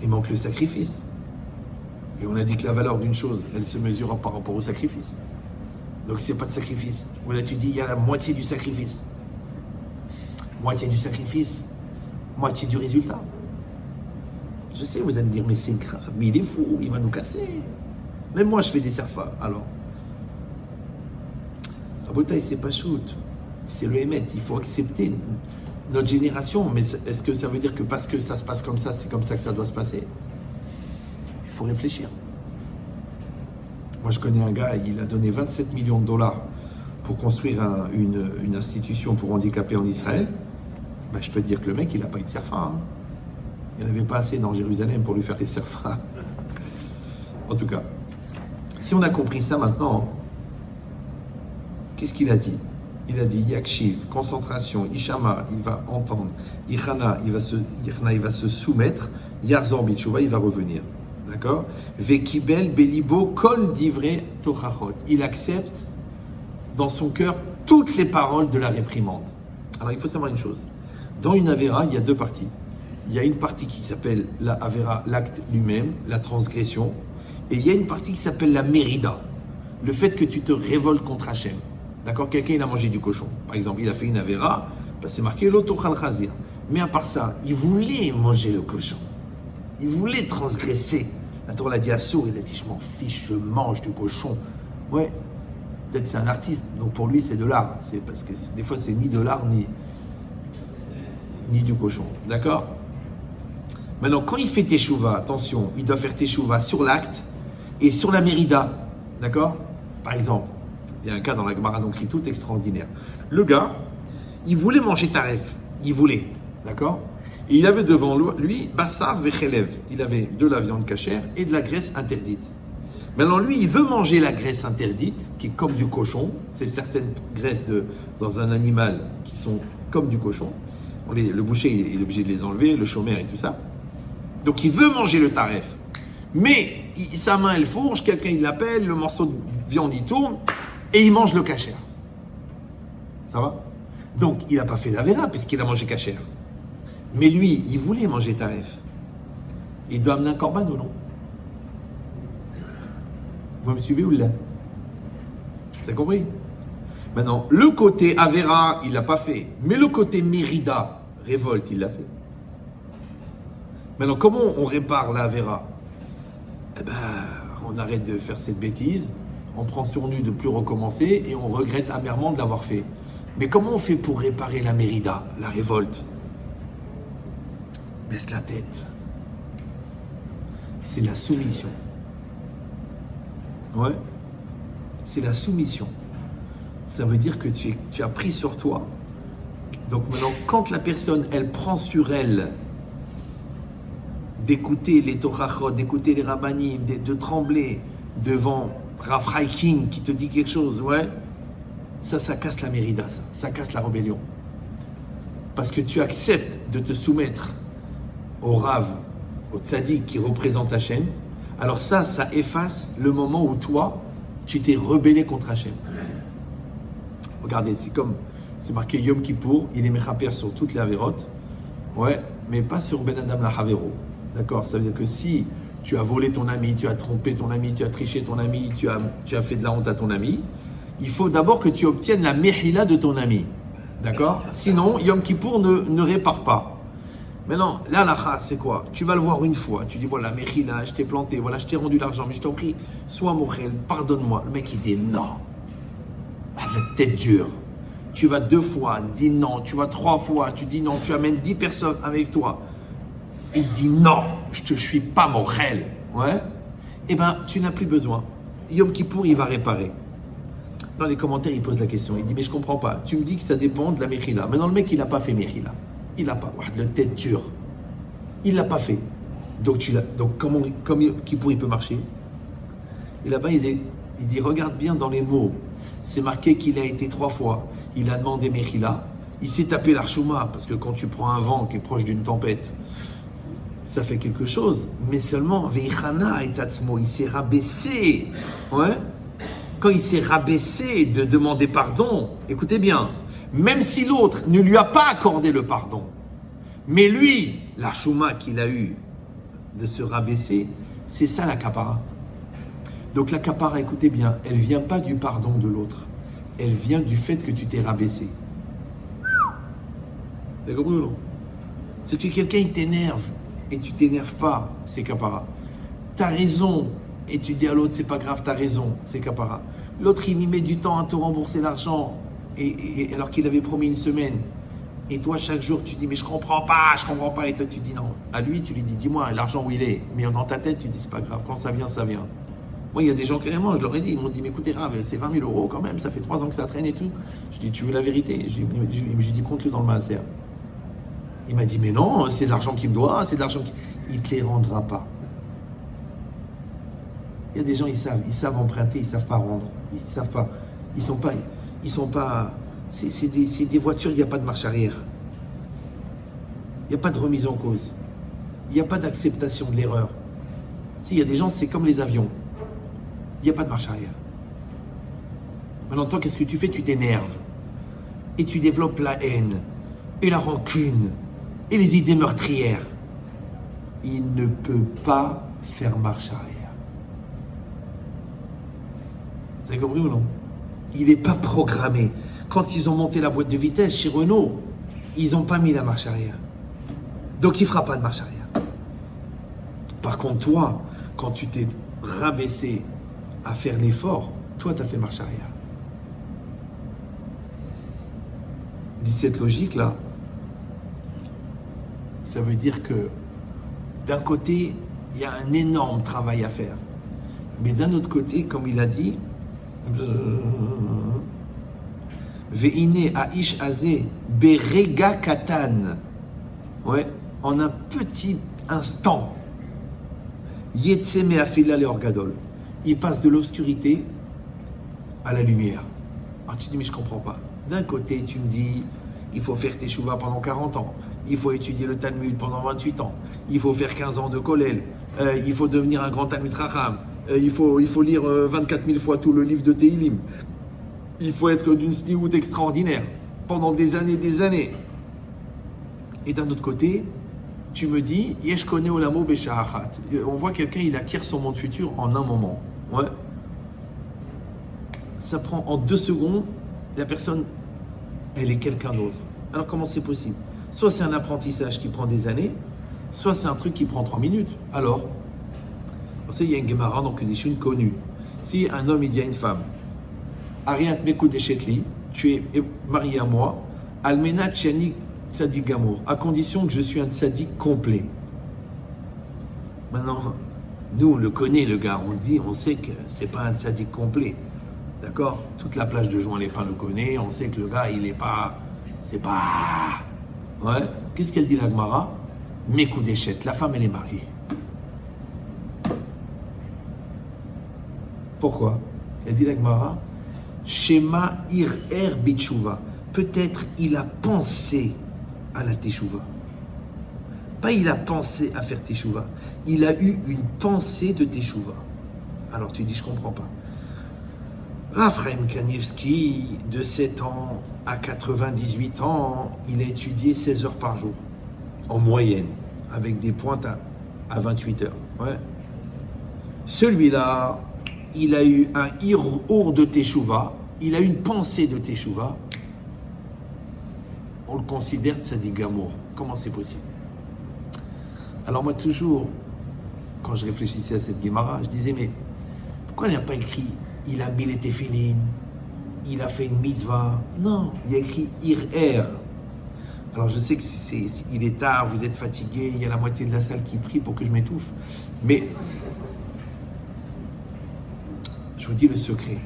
Il manque le sacrifice. Et on a dit que la valeur d'une chose, elle se mesure par rapport au sacrifice. Donc c'est pas de sacrifice. Ou là tu dis, il y a la moitié du sacrifice. Moitié du sacrifice, moitié du résultat. Je sais, vous allez me dire, mais c'est grave, mais il est fou, il va nous casser. Même moi, je fais des serfas, alors. Rabotaï, c'est pas shoot, c'est le émet, il faut accepter notre génération. Mais est-ce que ça veut dire que parce que ça se passe comme ça, c'est comme ça que ça doit se passer? Il faut réfléchir. Moi, je connais un gars, il a donné 27 millions de dollars pour construire une institution pour handicapés en Israël. Ben, je peux te dire que le mec, il n'a pas eu de serfa. Hein. Il n'y en avait pas assez dans Jérusalem pour lui faire des serfas. En tout cas, si on a compris ça maintenant, qu'est-ce qu'il a dit? Il a dit Yakshiv, concentration, Ishama, il va entendre, Ichana, il va se soumettre, Yarzor Bichouva, il va revenir. D'accord? Vekibel Belibo Kol Divrei Tochachot. Il accepte dans son cœur toutes les paroles de la réprimande. Alors il faut savoir une chose. Dans une avéra, il y a deux parties. il y a une partie qui s'appelle la Avera, l'acte lui-même, la transgression, et il y a une partie qui s'appelle la Mérida, le fait que tu te révoltes contre Hachem. D'accord? Quelqu'un, il a mangé du cochon. Par exemple, il a fait une Avera, c'est marqué l'Otochal Chazir. Mais à part ça, il voulait manger le cochon. Il voulait transgresser. La Torah l'a dit à Sour, il a dit, je m'en fiche, je mange du cochon. Ouais, peut-être c'est un artiste, donc pour lui c'est de l'art. C'est parce que des fois c'est ni de l'art, ni du cochon. D'accord? Maintenant, quand il fait teshuva, attention, il doit faire teshuva sur l'acte et sur la mérida. D'accord? Par exemple, il y a un cas dans la Gemara donc tout extraordinaire. Le gars, il voulait manger taref. Il voulait. D'accord? Et il avait devant lui bassar vechelev. Il avait de la viande cachère et de la graisse interdite. Maintenant, lui, il veut manger la graisse interdite, qui est comme du cochon. C'est certaines graisses dans un animal qui sont comme du cochon. Le boucher il est obligé de les enlever, le chômeur et tout ça. Donc, il veut manger le taref. Mais sa main, elle fourche, quelqu'un, il l'appelle, le morceau de viande, il tourne, et il mange le cachère. Ça va? Donc, il n'a pas fait d'Avera, puisqu'il a mangé cachère. Mais lui, il voulait manger taref. Il doit amener un corban ou non? Vous me suivez ou là? Vous avez compris? Maintenant, le côté Avera, il l'a pas fait. Mais le côté Mérida, révolte, il l'a fait. Maintenant, comment on répare la Avera? Eh ben, on arrête de faire cette bêtise, on prend sur nous de ne plus recommencer et on regrette amèrement de l'avoir fait. Mais comment on fait pour réparer la Mérida, la révolte? Baisse la tête. C'est la soumission. Ouais, c'est la soumission. Ça veut dire que tu as pris sur toi. Donc maintenant, quand la personne, elle prend sur elle d'écouter les Torachot, d'écouter les Rabbanim, de trembler devant Rav King qui te dit quelque chose, ouais, ça casse la mérida, ça casse la rébellion. Parce que tu acceptes de te soumettre au Rav, au Tzadik qui représente Hachem. Alors ça efface le moment où toi, tu t'es rebellé contre Hachem. Regardez, c'est marqué Yom Kippour, il est mechaper sur toutes les avérotes, ouais, mais pas sur Ben Adam la Havero. D'accord? Ça veut dire que si tu as volé ton ami, tu as trompé ton ami, tu as triché ton ami, tu as fait de la honte à ton ami, il faut d'abord que tu obtiennes la mehila de ton ami. D'accord? Sinon, Yom Kippour ne répare pas. Maintenant, là, la c'est quoi? Tu vas le voir une fois, tu dis voilà, Mechila, je t'ai planté, voilà, je t'ai rendu l'argent, mais je t'en prie, sois Mochel, pardonne-moi. Le mec, il dit non. Ah, la tête dure. Tu vas 2 fois, dis non. Tu vas 3 fois, tu dis non. Tu amènes 10 personnes avec toi. Il dit non, je suis pas Mochel. Ouais? Eh bien, tu n'as plus besoin. Yom Kippour, il va réparer. Dans les commentaires, il pose la question. Il dit mais je comprends pas. Tu me dis que ça dépend de la Mechila. Maintenant, le mec, il n'a pas fait Mechila. Il n'a pas. La tête dure. Il ne l'a pas fait. Donc comment Kippour il peut marcher? Et là-bas, il dit regarde bien dans les mots. C'est marqué qu'il a été 3 fois. Il a demandé Mechila. Il s'est tapé l'Archouma. Parce que quand tu prends un vent qui est proche d'une tempête, ça fait quelque chose. Mais seulement, Veichana et Tatsmo, il s'est rabaissé. Ouais? Quand il s'est rabaissé de demander pardon, écoutez bien. Même si l'autre ne lui a pas accordé le pardon, mais lui, la chouma qu'il a eu de se rabaisser, c'est ça la kapara. Donc la kapara, écoutez bien, elle ne vient pas du pardon de l'autre, elle vient du fait que tu t'es rabaissé. Vous avez compris ou non? C'est que quelqu'un il t'énerve et tu t'énerves pas, c'est kapara. T'as raison et tu dis à l'autre c'est pas grave, t'as raison, c'est kapara. L'autre il y met du temps à te rembourser l'argent. Et alors qu'il avait promis une semaine, et toi chaque jour tu dis mais je comprends pas, et toi tu dis non. À lui tu lui dis dis-moi l'argent où il est, mais dans ta tête tu dis c'est pas grave, quand ça vient, ça vient. Moi il y a des gens carrément, je leur ai dit, ils m'ont dit mais écoutez Rav, c'est 20 000 euros quand même, ça fait 3 ans que ça traîne et tout. Je dis tu veux la vérité? J'ai dit compte-le dans le maaser. Il m'a dit mais non, c'est de l'argent qu'il me doit, c'est de l'argent il ne te les rendra pas. Il y a des gens ils savent emprunter, ils savent pas rendre, ils savent pas, ils sont pas, c'est des voitures, il n'y a pas de marche arrière. Il n'y a pas de remise en cause. Il n'y a pas d'acceptation de l'erreur. Si, il y a des gens, c'est comme les avions. Il n'y a pas de marche arrière. Maintenant, toi, qu'est-ce que tu fais? Tu t'énerves. Et tu développes la haine, et la rancune, et les idées meurtrières. il ne peut pas faire marche arrière. Vous avez compris ou non? Il n'est pas programmé. Quand ils ont monté la boîte de vitesse chez Renault, ils n'ont pas mis la marche arrière. Donc il ne fera pas de marche arrière. Par contre, toi, quand tu t'es rabaissé à faire l'effort, toi, tu as fait marche arrière. Dit cette logique-là, ça veut dire que d'un côté, il y a un énorme travail à faire. Mais d'un autre côté, comme il a dit, Ve'ine aish azé berega katan. Ouais, en un petit instant. Yetse me'afila leorgadol. Il passe de l'obscurité à la lumière. Ah, tu dis, mais je comprends pas. D'un côté, tu me dis, il faut faire teshuva pendant 40 ans. Il faut étudier le Talmud pendant 28 ans. Il faut faire 15 ans de Kollel. Il faut devenir un grand Talmid Chacham. Il faut lire 24 000 fois tout le livre de Tehilim. Il faut être d'une sniout extraordinaire pendant des années. Et d'un autre côté, tu me dis, Yesh kone olamo besha'achat. On voit quelqu'un, il acquiert son monde futur en un moment. Ouais. Ça prend en 2 secondes, la personne, elle est quelqu'un d'autre. Alors comment c'est possible? Soit c'est un apprentissage qui prend des années, soit c'est un truc qui prend 3 minutes. Alors, vous savez, il y a une Gemara dans Kedushin connue. Si un homme il dit à une femme, Ariat mekou deshetli, tu es marié à moi, almenat chani tzadik gamour, à condition que je suis un tzadik complet. Maintenant, nous on le connaît le gars, on le dit, on sait que c'est pas un tzadik complet. D'accord? Toute la plage de Juan-les-Pins le connaît, on sait que le gars il est pas. C'est pas. Ouais. Qu'est-ce qu'elle dit la Gemara? Mekou deshet, la femme elle est mariée. Pourquoi? Elle dit la Gemara, Shema irer bitshuva. Peut-être il a pensé à la teshuva. Pas il a pensé à faire teshuva. Il a eu une pensée de teshuva. Alors tu dis, je comprends pas. Raphaël Kanievski, de 7 ans à 98 ans, il a étudié 16 heures par jour, en moyenne, avec des pointes à 28 heures. Ouais. Celui-là, il a eu un hirour de teshuva, il a eu une pensée de teshuva, on le considère tzadik gamour. Comment c'est possible? Alors moi toujours, quand je réfléchissais à cette Gemara, je disais, mais pourquoi il n'a pas écrit il a mis les téphilines, il a fait une mitzvah? Non, il a écrit irer. Alors je sais que il est tard, vous êtes fatigué, il y a la moitié de la salle qui prie pour que je m'étouffe, mais je vous dis le secret.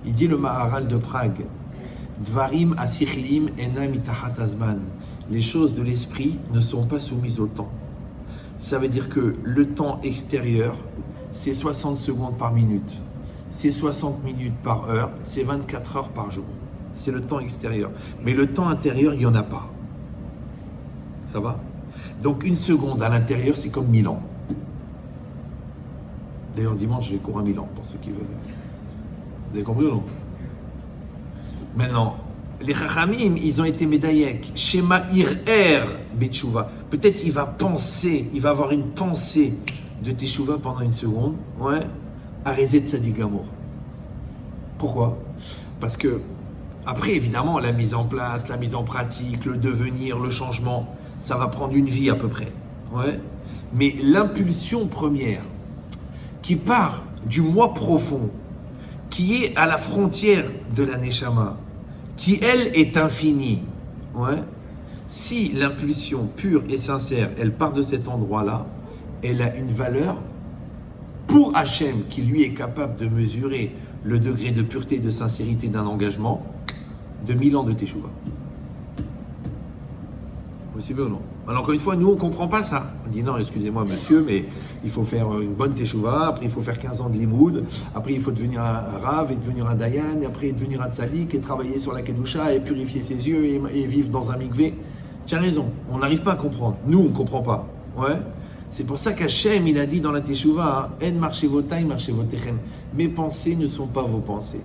Il dit le Maharal de Prague, Dvarim asichlim enam itachat azman. Les choses de l'esprit ne sont pas soumises au temps. Ça veut dire que le temps extérieur, c'est 60 secondes par minute. C'est 60 minutes par heure, c'est 24 heures par jour. C'est le temps extérieur. Mais le temps intérieur, il n'y en a pas. Ça va? Donc une seconde à l'intérieur, c'est comme 1000 ans. D'ailleurs, dimanche, j'ai cours à Milan, pour ceux qui veulent. Vous avez compris ou non? Maintenant, les Chachamim, ils ont été médaillek. Shema irer betchouva. Peut-être il va penser, il va avoir une pensée de teshuva pendant une seconde. Ouais. Arezet tzadik gamour. Pourquoi? Parce que, après, évidemment, la mise en place, la mise en pratique, le devenir, le changement, ça va prendre une vie à peu près. Ouais. Mais l'impulsion première, qui part du moi profond, qui est à la frontière de la Neshama, qui, elle, est infinie. Ouais. Si l'impulsion pure et sincère, elle part de cet endroit-là, elle a une valeur pour Hachem, qui lui est capable de mesurer le degré de pureté et de sincérité d'un engagement, de 1000 ans de Teshuvah. Vous suivez ou non? Alors encore une fois, nous on ne comprend pas ça. On dit non, excusez-moi monsieur, mais il faut faire une bonne Teshuvah, après il faut faire 15 ans de limoud, après il faut devenir un Rav et devenir un Dayan, et après devenir un Tzadik et travailler sur la Kedusha et purifier ses yeux et vivre dans un mikvé. Tu as raison, on n'arrive pas à comprendre. Nous on ne comprend pas. Ouais. C'est pour ça qu'Hachem, il a dit dans la Teshuvah, En marchevotai, marchevotechem. Mes pensées ne sont pas vos pensées.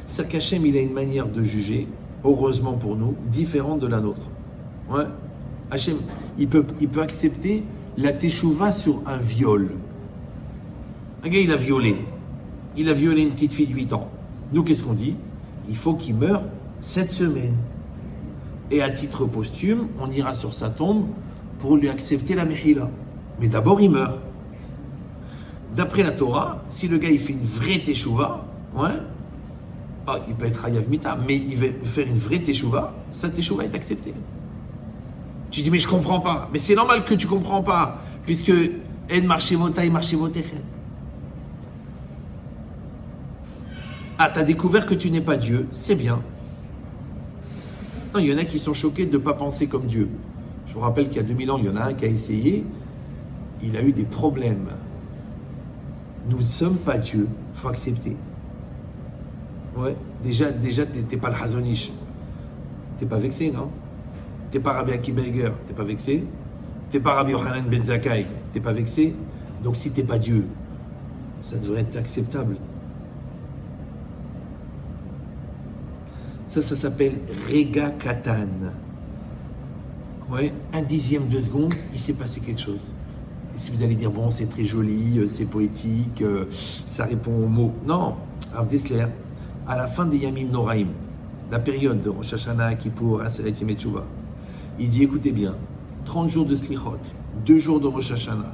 C'est-à-dire qu'Hachem, il a une manière de juger, heureusement pour nous, différente de la nôtre. Ouais. Hachem, il peut accepter la teshuva sur un viol. Un gars, il a violé. Il a violé une petite fille de 8 ans. Nous, qu'est-ce qu'on dit? Il faut qu'il meure cette semaine. Et à titre posthume, on ira sur sa tombe pour lui accepter la mehila. Mais d'abord, il meurt. D'après la Torah, si le gars il fait une vraie teshuva, ouais, il peut être hayav mita, mais il va faire une vraie teshuva, sa teshuva est acceptée. Tu dis, mais je comprends pas. Mais c'est normal que tu comprends pas, puisque en marchevota et marchevotechem. Ah, tu as découvert que tu n'es pas Dieu, c'est bien. Non, il y en a qui sont choqués de ne pas penser comme Dieu. Je vous rappelle qu'il y a 2000 ans, il y en a un qui a essayé, il a eu des problèmes. Nous ne sommes pas Dieu, il faut accepter. Ouais, déjà t'es pas le Hazonish. T'es pas vexé, non? T'es pas Rabbi Akiva Eiger, t'es pas vexé? T'es pas Rabbi Yochanan Ben Zakkai, t'es pas vexé? Donc si t'es pas Dieu, ça devrait être acceptable. Ça s'appelle Rega Katan. Ouais, 1/10 de seconde, il s'est passé quelque chose. Et si vous allez dire, bon, c'est très joli, c'est poétique, ça répond aux mots. Non, Rav Dessler, à la fin des Yamim Noraim, la période de Rosh Hashanah, Kippour, Aseret Yom Teshuvah, il dit, écoutez bien, 30 jours de Slichot, 2 jours de Rosh Hashanah,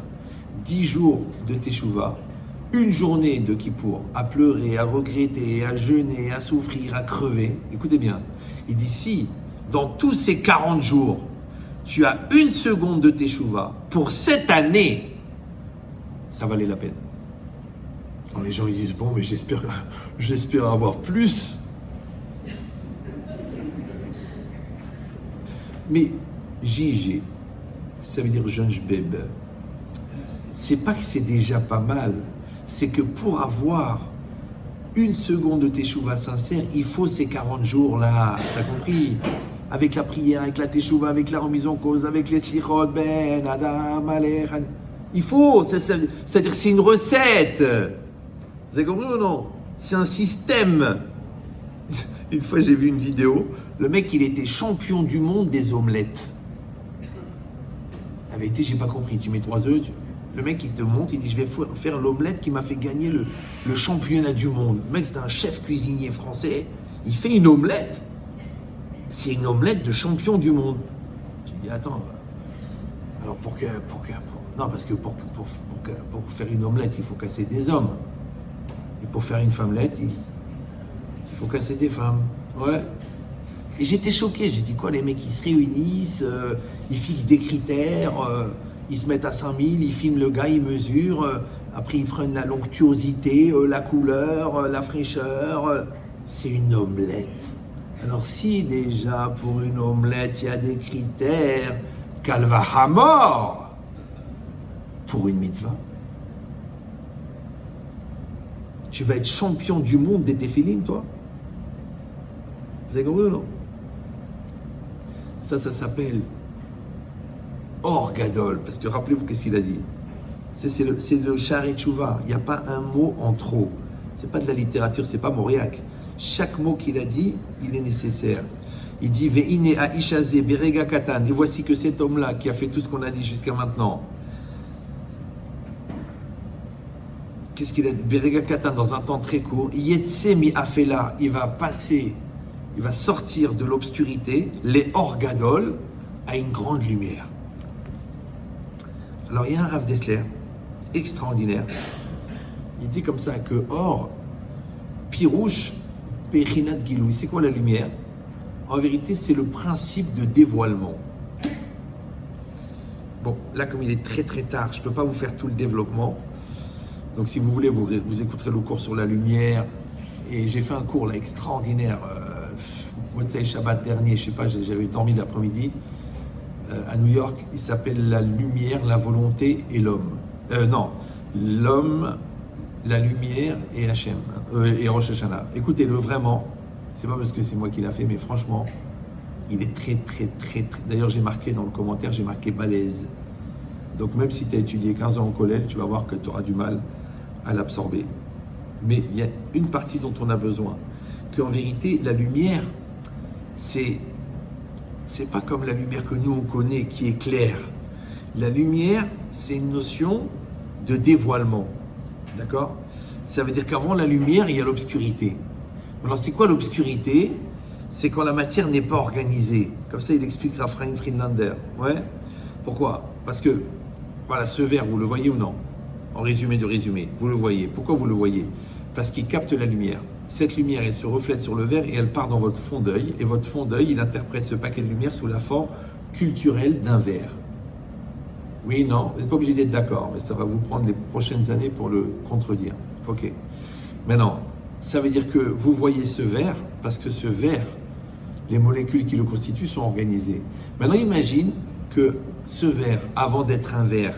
10 jours de Teshuvah, une journée de Kippour, à pleurer, à regretter, à jeûner, à souffrir, à crever. Écoutez bien, il dit, si dans tous ces 40 jours, tu as 1 seconde de Teshuvah, pour cette année, ça valait la peine. Alors les gens ils disent, bon, mais j'espère avoir plus. Mais JG, ça veut dire jeune jbeb. C'est pas que c'est déjà pas mal, c'est que pour avoir 1 seconde de Teshuvah sincère, il faut ces 40 jours-là. T'as compris? Avec la prière, avec la teshuva, avec la remise en cause, avec les slichot, ben, adam, alech. Il faut, c'est-à-dire c'est une recette. Vous avez compris ou non? C'est un système. Une fois, j'ai vu une vidéo, le mec, il était champion du monde des omelettes. La vérité, j'ai pas compris. Tu mets 3 œufs, le mec, il te montre, il dit, je vais faire l'omelette qui m'a fait gagner le championnat du monde. Le mec, c'est un chef cuisinier français, il fait une omelette. C'est une omelette de champion du monde. Tu dis, attends, alors non, parce que pour faire une omelette, il faut casser des hommes. Et pour faire une femmelette, il faut casser des femmes. Ouais. Et j'étais choqué, j'ai dit quoi, les mecs, ils se réunissent, ils fixent des critères, ils se mettent à 5000, ils filment le gars, ils mesurent, après ils prennent la lonctuosité, la couleur, la fraîcheur. C'est une omelette. Alors si déjà pour une omelette il y a des critères, Kalva Hamor pour une mitzvah, tu vas être champion du monde des téphilines, toi. Vous avez compris ou non? Ça s'appelle Or Gadol, parce que rappelez-vous qu'est-ce qu'il a dit. C'est le Sha'arei Teshuvah. Il n'y a pas un mot en trop. C'est pas de la littérature, c'est pas Mauriac. Chaque mot qu'il a dit, il est nécessaire. Il dit Ve'ine ha'ishaze berega katan. Et voici que cet homme-là, qui a fait tout ce qu'on a dit jusqu'à maintenant, qu'est-ce qu'il a dit? Berega katan, dans un temps très court. Yetse mi afela, il va passer, il va sortir de l'obscurité, les or gadol, à une grande lumière. Alors il y a un Rav Dessler, extraordinaire. Il dit comme ça que or, pirouche, Pechinat Giloui, c'est quoi la lumière? En vérité, c'est le principe de dévoilement. Bon, là, comme il est très très tard, je ne peux pas vous faire tout le développement. Donc, si vous voulez, vous écouterez le cours sur la lumière. Et j'ai fait un cours là extraordinaire, Motzei Shabbat dernier, je ne sais pas, j'avais dormi l'après-midi, à New York. Il s'appelle La lumière, la volonté et l'homme. Non, l'homme, la lumière et Hachem, et Rosh Hashanah. Écoutez-le vraiment, c'est pas parce que c'est moi qui l'a fait, mais franchement, il est très. D'ailleurs, j'ai marqué dans le commentaire, j'ai marqué balèze. Donc, même si tu as étudié 15 ans au collège, tu vas voir que tu auras du mal à l'absorber. Mais il y a une partie dont on a besoin, qu'en vérité, la lumière, c'est pas comme la lumière que nous on connaît, qui est claire. La lumière, c'est une notion de dévoilement. D'accord? Ça veut dire qu'avant la lumière, il y a l'obscurité. Alors, c'est quoi l'obscurité? C'est quand la matière n'est pas organisée. Comme ça, il explique Raphaël Friedlander. Ouais? Pourquoi? Parce que, voilà, ce verre, vous le voyez ou non? En résumé de résumé, vous le voyez. Pourquoi vous le voyez? Parce qu'il capte la lumière. Cette lumière, elle se reflète sur le verre et elle part dans votre fond d'œil. Et votre fond d'œil, il interprète ce paquet de lumière sous la forme culturelle d'un verre. Oui, non, vous n'êtes pas obligé d'être d'accord, mais ça va vous prendre les prochaines années pour le contredire. Ok. Maintenant, ça veut dire que vous voyez ce verre, parce que ce verre, les molécules qui le constituent sont organisées. Maintenant, imagine que ce verre, avant d'être un verre,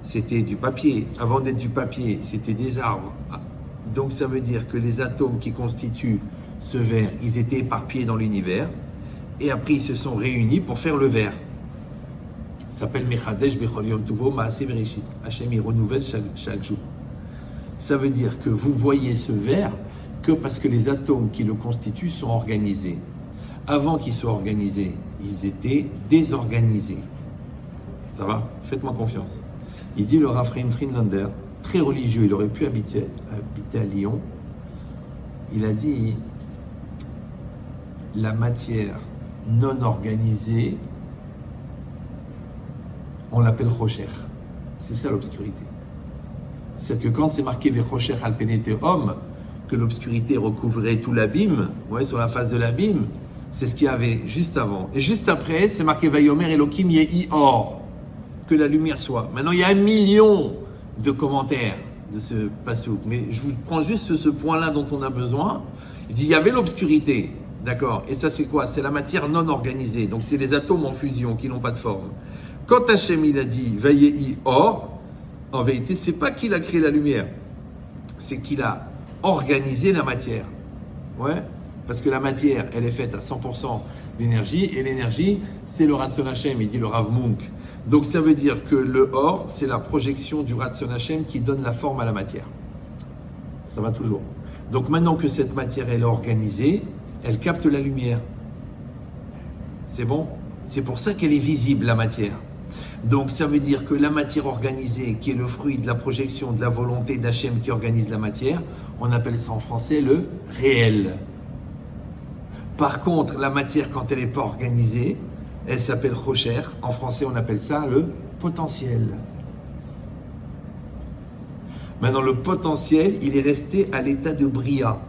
c'était du papier. Avant d'être du papier, c'était des arbres. Donc, ça veut dire que les atomes qui constituent ce verre, ils étaient éparpillés dans l'univers, et après, ils se sont réunis pour faire le verre. Ça s'appelle Mechadesh Bechol Yom Tovo Maaseh Bereshit. Hachem, il renouvelle chaque jour. Ça veut dire que vous voyez ce verre que parce que les atomes qui le constituent sont organisés. Avant qu'ils soient organisés, ils étaient désorganisés. Ça va? Faites-moi confiance. Il dit le Raphaël Friedlander, très religieux, il aurait pu habiter à Lyon. Il a dit la matière non organisée, on l'appelle Rocher. C'est ça l'obscurité. C'est-à-dire que quand c'est marqué Vechocher al penete homme, que l'obscurité recouvrait tout l'abîme, ouais, sur la face de l'abîme, c'est ce qu'il y avait juste avant. Et juste après, c'est marqué Vayomer Elohim Yehi Or, que la lumière soit. Maintenant, il y a 1 million de commentaires de ce passouk, mais je vous prends juste ce point-là dont on a besoin. Il dit il y avait l'obscurité, d'accord. Et ça, c'est quoi? C'est la matière non organisée. Donc, c'est les atomes en fusion qui n'ont pas de forme. Quand Hachem il a dit Vayehi Or, en vérité, c'est pas qu'il a créé la lumière, c'est qu'il a organisé la matière. Ouais, parce que la matière, elle est faite à 100% d'énergie, et l'énergie, c'est le Ratson Hachem, il dit le Rav Munk. Donc ça veut dire que le Or, c'est la projection du Ratson Hachem qui donne la forme à la matière. Ça va toujours. Donc maintenant que cette matière elle est organisée, elle capte la lumière. C'est bon? C'est pour ça qu'elle est visible, la matière. Donc ça veut dire que la matière organisée, qui est le fruit de la projection de la volonté d'Hachem qui organise la matière, on appelle ça en français le réel. Par contre, la matière, quand elle n'est pas organisée, elle s'appelle Rocher. En français, on appelle ça le potentiel. Maintenant, le potentiel, il est resté à l'état de Bria.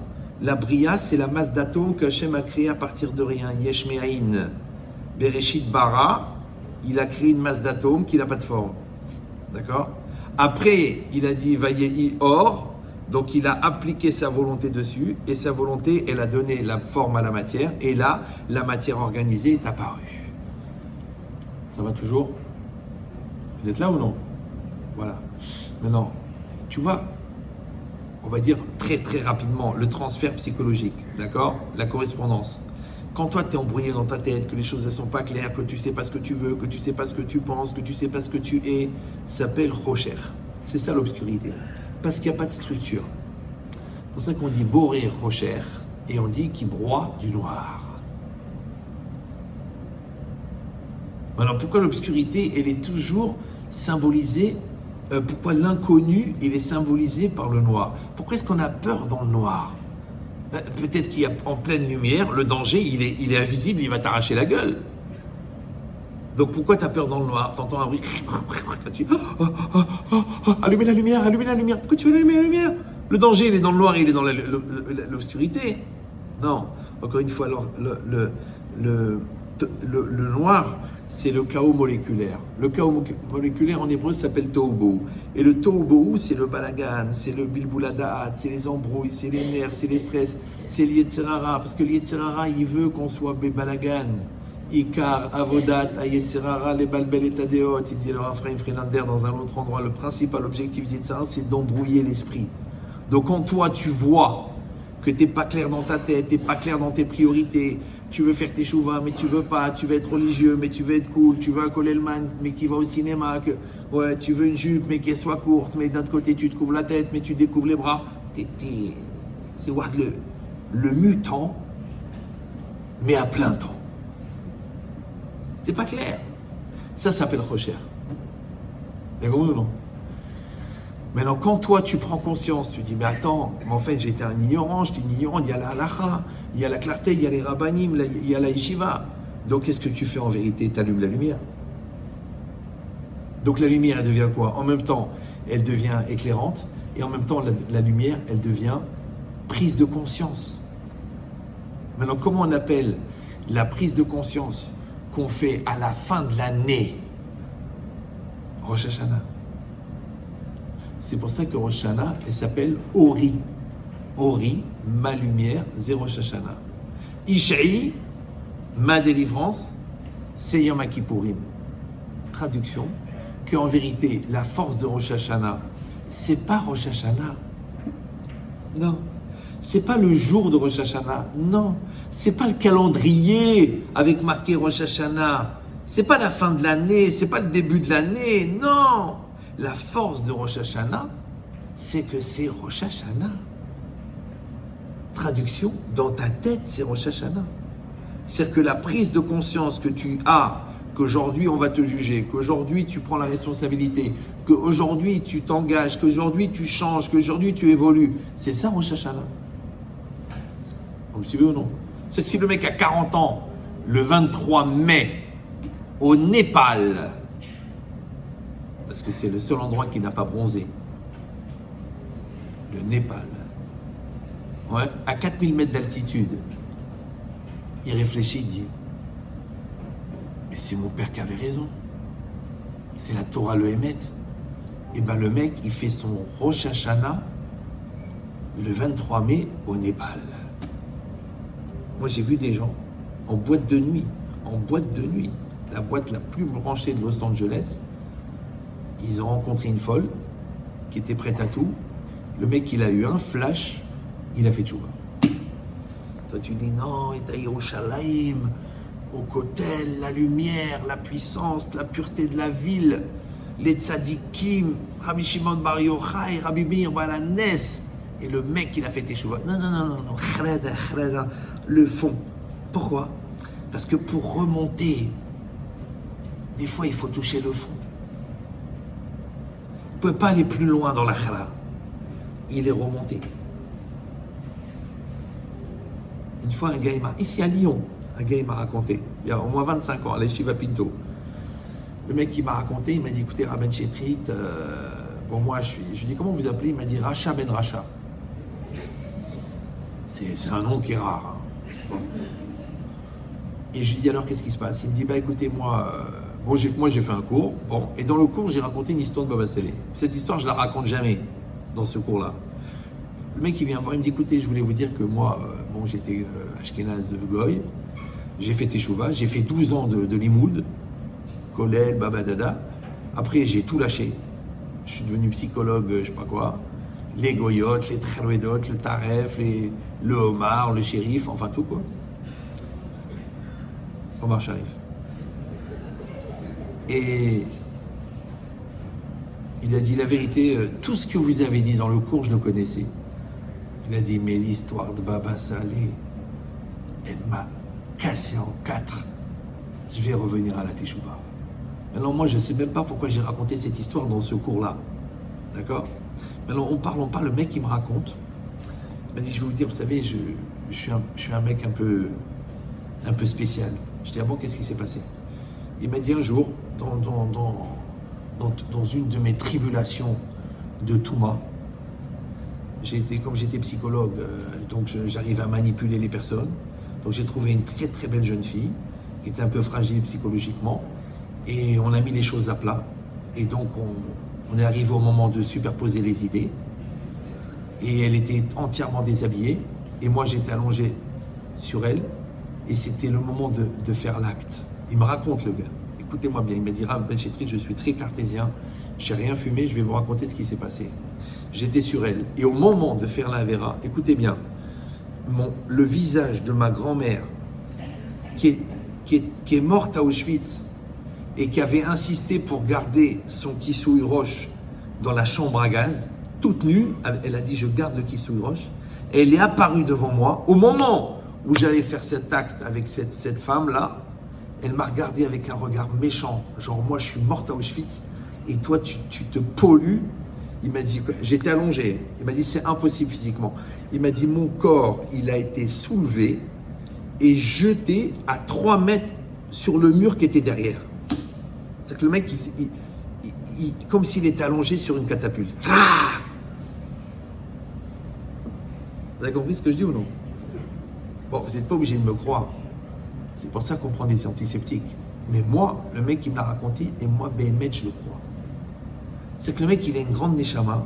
La Bria, c'est la masse d'atomes que Hachem a créée à partir de rien. Yesh me'ayin. Bereshit bara. Il a créé une masse d'atomes qui n'a pas de forme. D'accord? Après, il a dit Vayehi Or, donc il a appliqué sa volonté dessus, et sa volonté, elle a donné la forme à la matière, et là, la matière organisée est apparue. Ça va toujours? Vous êtes là ou non? Voilà. Maintenant, tu vois, on va dire très très rapidement, le transfert psychologique, d'accord? La correspondance. Quand toi, tu es embrouillé dans ta tête, que les choses ne sont pas claires, que tu ne sais pas ce que tu veux, que tu ne sais pas ce que tu penses, que tu ne sais pas ce que tu es, ça s'appelle Rocher. C'est ça l'obscurité. Parce qu'il n'y a pas de structure. C'est pour ça qu'on dit Boré Rocher et on dit qu'il broie du noir. Alors pourquoi l'obscurité, elle est toujours symbolisée, pourquoi l'inconnu, il est symbolisé par le noir? Pourquoi est-ce qu'on a peur dans le noir? Peut-être qu'il y a en pleine lumière, le danger, il est invisible, il va t'arracher la gueule. Donc pourquoi tu as peur dans le noir? T'entends un bruit, allumez la lumière, allumez la lumière. Pourquoi tu veux allumer la lumière? Le danger, il est dans le noir, il est dans l'obscurité. Non, encore une fois, alors, le noir, c'est le chaos moléculaire. Le chaos moléculaire en hébreu s'appelle Tohu. Et le Tohu, c'est le balagan, c'est le bilbouladaat, c'est les embrouilles, c'est les nerfs, c'est les stress, c'est l'Yetzerara. Parce que l'Yetzerara, il veut qu'on soit balagan. Ikar, Avodat, Yetzerara, les balbel et tadeot. Il dit le Raphaël Friedlander dans un autre endroit. Le principal objectif d'Yetzerara, c'est d'embrouiller l'esprit. Donc quand toi, tu vois que tu n'es pas clair dans ta tête, tu n'es pas clair dans tes priorités, tu veux faire tes chouvas, mais tu veux pas, tu veux être religieux, mais tu veux être cool, tu veux un Kolelman, mais qui va au cinéma, ouais, tu veux une jupe, mais qu'elle soit courte, mais d'un autre côté, tu te couvres la tête, mais tu découvres les bras. C'est Wad le mutant, mais à plein temps. T'es pas clair. Ça s'appelle Rocher. T'as compris ou non? Maintenant, quand toi tu prends conscience, tu dis, mais attends, mais en fait j'étais un ignorant, il y a la halakha, il y a la clarté, il y a les rabbanim, il y a la yeshiva. Donc qu'est-ce que tu fais en vérité? Tu allumes la lumière. Donc la lumière, elle devient quoi? En même temps, elle devient éclairante, et en même temps, la lumière, elle devient prise de conscience. Maintenant, comment on appelle la prise de conscience qu'on fait à la fin de l'année? Rosh Hashanah. C'est pour ça que Rosh Hashanah, elle s'appelle Ori. Ori, ma lumière, c'est Rosh Hashanah. Ishai, ma délivrance, c'est Yom Kippourim. Traduction, qu'en vérité, la force de Rosh Hashanah, c'est pas Rosh Hashanah. Non. C'est pas le jour de Rosh Hashanah. Non. C'est pas le calendrier avec marqué Rosh Hashanah. C'est pas la fin de l'année. C'est pas le début de l'année. Non. La force de Rosh Hashanah, c'est que c'est Rosh Hashanah. Traduction, dans ta tête, c'est Rosh Hashanah. C'est-à-dire que la prise de conscience que tu as, qu'aujourd'hui on va te juger, qu'aujourd'hui tu prends la responsabilité, qu'aujourd'hui tu t'engages, qu'aujourd'hui tu changes, qu'aujourd'hui tu évolues, c'est ça Rosh Hashanah. Vous me suivez ou non? C'est que si le mec a 40 ans, le 23 mai, au Népal, parce que c'est le seul endroit qui n'a pas bronzé, le Népal, ouais, à 4000 mètres d'altitude, il réfléchit, il dit, mais c'est mon père qui avait raison, c'est la Torah le Hémet. Et bien le mec, il fait son Rosh Hashanah le 23 mai au Népal. Moi j'ai vu des gens en boîte de nuit, la boîte la plus branchée de Los Angeles, ils ont rencontré une folle qui était prête à tout. Le mec, il a eu un flash, il a fait tchouva. Toi, tu dis non, et à Yerushalayim, au Kotel, la lumière, la puissance, la pureté de la ville, les tzadikim, Rabbi Shimon Bar Yochai, Rabbi Meir Balanes. Et le mec, il a fait tchouva. Non, chreda, le fond. Pourquoi? Parce que pour remonter, des fois, il faut toucher le fond. On ne peut pas aller plus loin dans la chala. Il est remonté. Une fois, un gars, ici à Lyon, un gars, il m'a raconté, il y a au moins 25 ans, à l'Yeshiva Pinto. Le mec, il m'a raconté, il m'a dit, écoutez, Rabben Chetrit, bon, moi, je lui dis, comment vous appelez? Il m'a dit, Racha Ben Racha. C'est un nom qui est rare. Hein. Bon. Et je lui dis, alors, qu'est-ce qui se passe? Il me dit, bah, écoutez, moi, j'ai fait un cours, bon, et dans le cours, j'ai raconté une histoire de Baba Salé. Cette histoire, je la raconte jamais dans ce cours-là. Le mec, il vient voir, il me dit, écoutez, je voulais vous dire que moi, bon, j'étais Ashkenaz Goy, j'ai fait Teshuvah, j'ai fait 12 ans de limoud, Kolel, Baba Dada. Après, j'ai tout lâché. Je suis devenu psychologue, je sais pas quoi. Les Goyotes, les Treloedot, le Taref, le Homar, le Shérif, enfin tout quoi. Omar Sharif. Et il a dit la vérité, tout ce que vous avez dit dans le cours, je le connaissais. Il a dit, mais l'histoire de Baba Salé, elle m'a cassé en 4. Je vais revenir à la Teshuvah. Maintenant, moi, je ne sais même pas pourquoi j'ai raconté cette histoire dans ce cours-là. D'accord? Maintenant, on parle, le mec, il me raconte. Il m'a dit, je vais vous dire, vous savez, je suis un mec un peu spécial. Je dis, ah bon, qu'est-ce qui s'est passé? Il m'a dit un jour, dans une de mes tribulations de Touma, comme j'étais psychologue, donc j'arrivais à manipuler les personnes. Donc j'ai trouvé une très très belle jeune fille qui était un peu fragile psychologiquement et on a mis les choses à plat. Et donc on est arrivé au moment de superposer les idées et elle était entièrement déshabillée et moi j'étais allongé sur elle et c'était le moment de faire l'acte. Il me raconte le gars, écoutez-moi bien, il m'a dit Rabben Chetrit, je suis très cartésien, j'ai rien fumé, je vais vous raconter ce qui s'est passé. J'étais sur elle et au moment de faire l'Avera, écoutez bien, le visage de ma grand-mère qui est morte à Auschwitz et qui avait insisté pour garder son kissouille roche dans la chambre à gaz, toute nue, elle a dit je garde le kissouille roche, et elle est apparue devant moi au moment où j'allais faire cet acte avec cette femme-là. Elle m'a regardé avec un regard méchant, genre moi je suis morte à Auschwitz et toi tu te pollues. Il m'a dit, j'étais allongé, il m'a dit c'est impossible physiquement. Il m'a dit mon corps, il a été soulevé et jeté à 3 mètres sur le mur qui était derrière. C'est que le mec, comme s'il était allongé sur une catapulte. Ah, vous avez compris ce que je dis ou non? Bon, vous n'êtes pas obligé de me croire. C'est pour ça qu'on prend des antiseptiques. Mais moi, le mec qui me l'a raconté, et moi, Béhémet, je le crois. C'est que le mec, il a une grande neshama.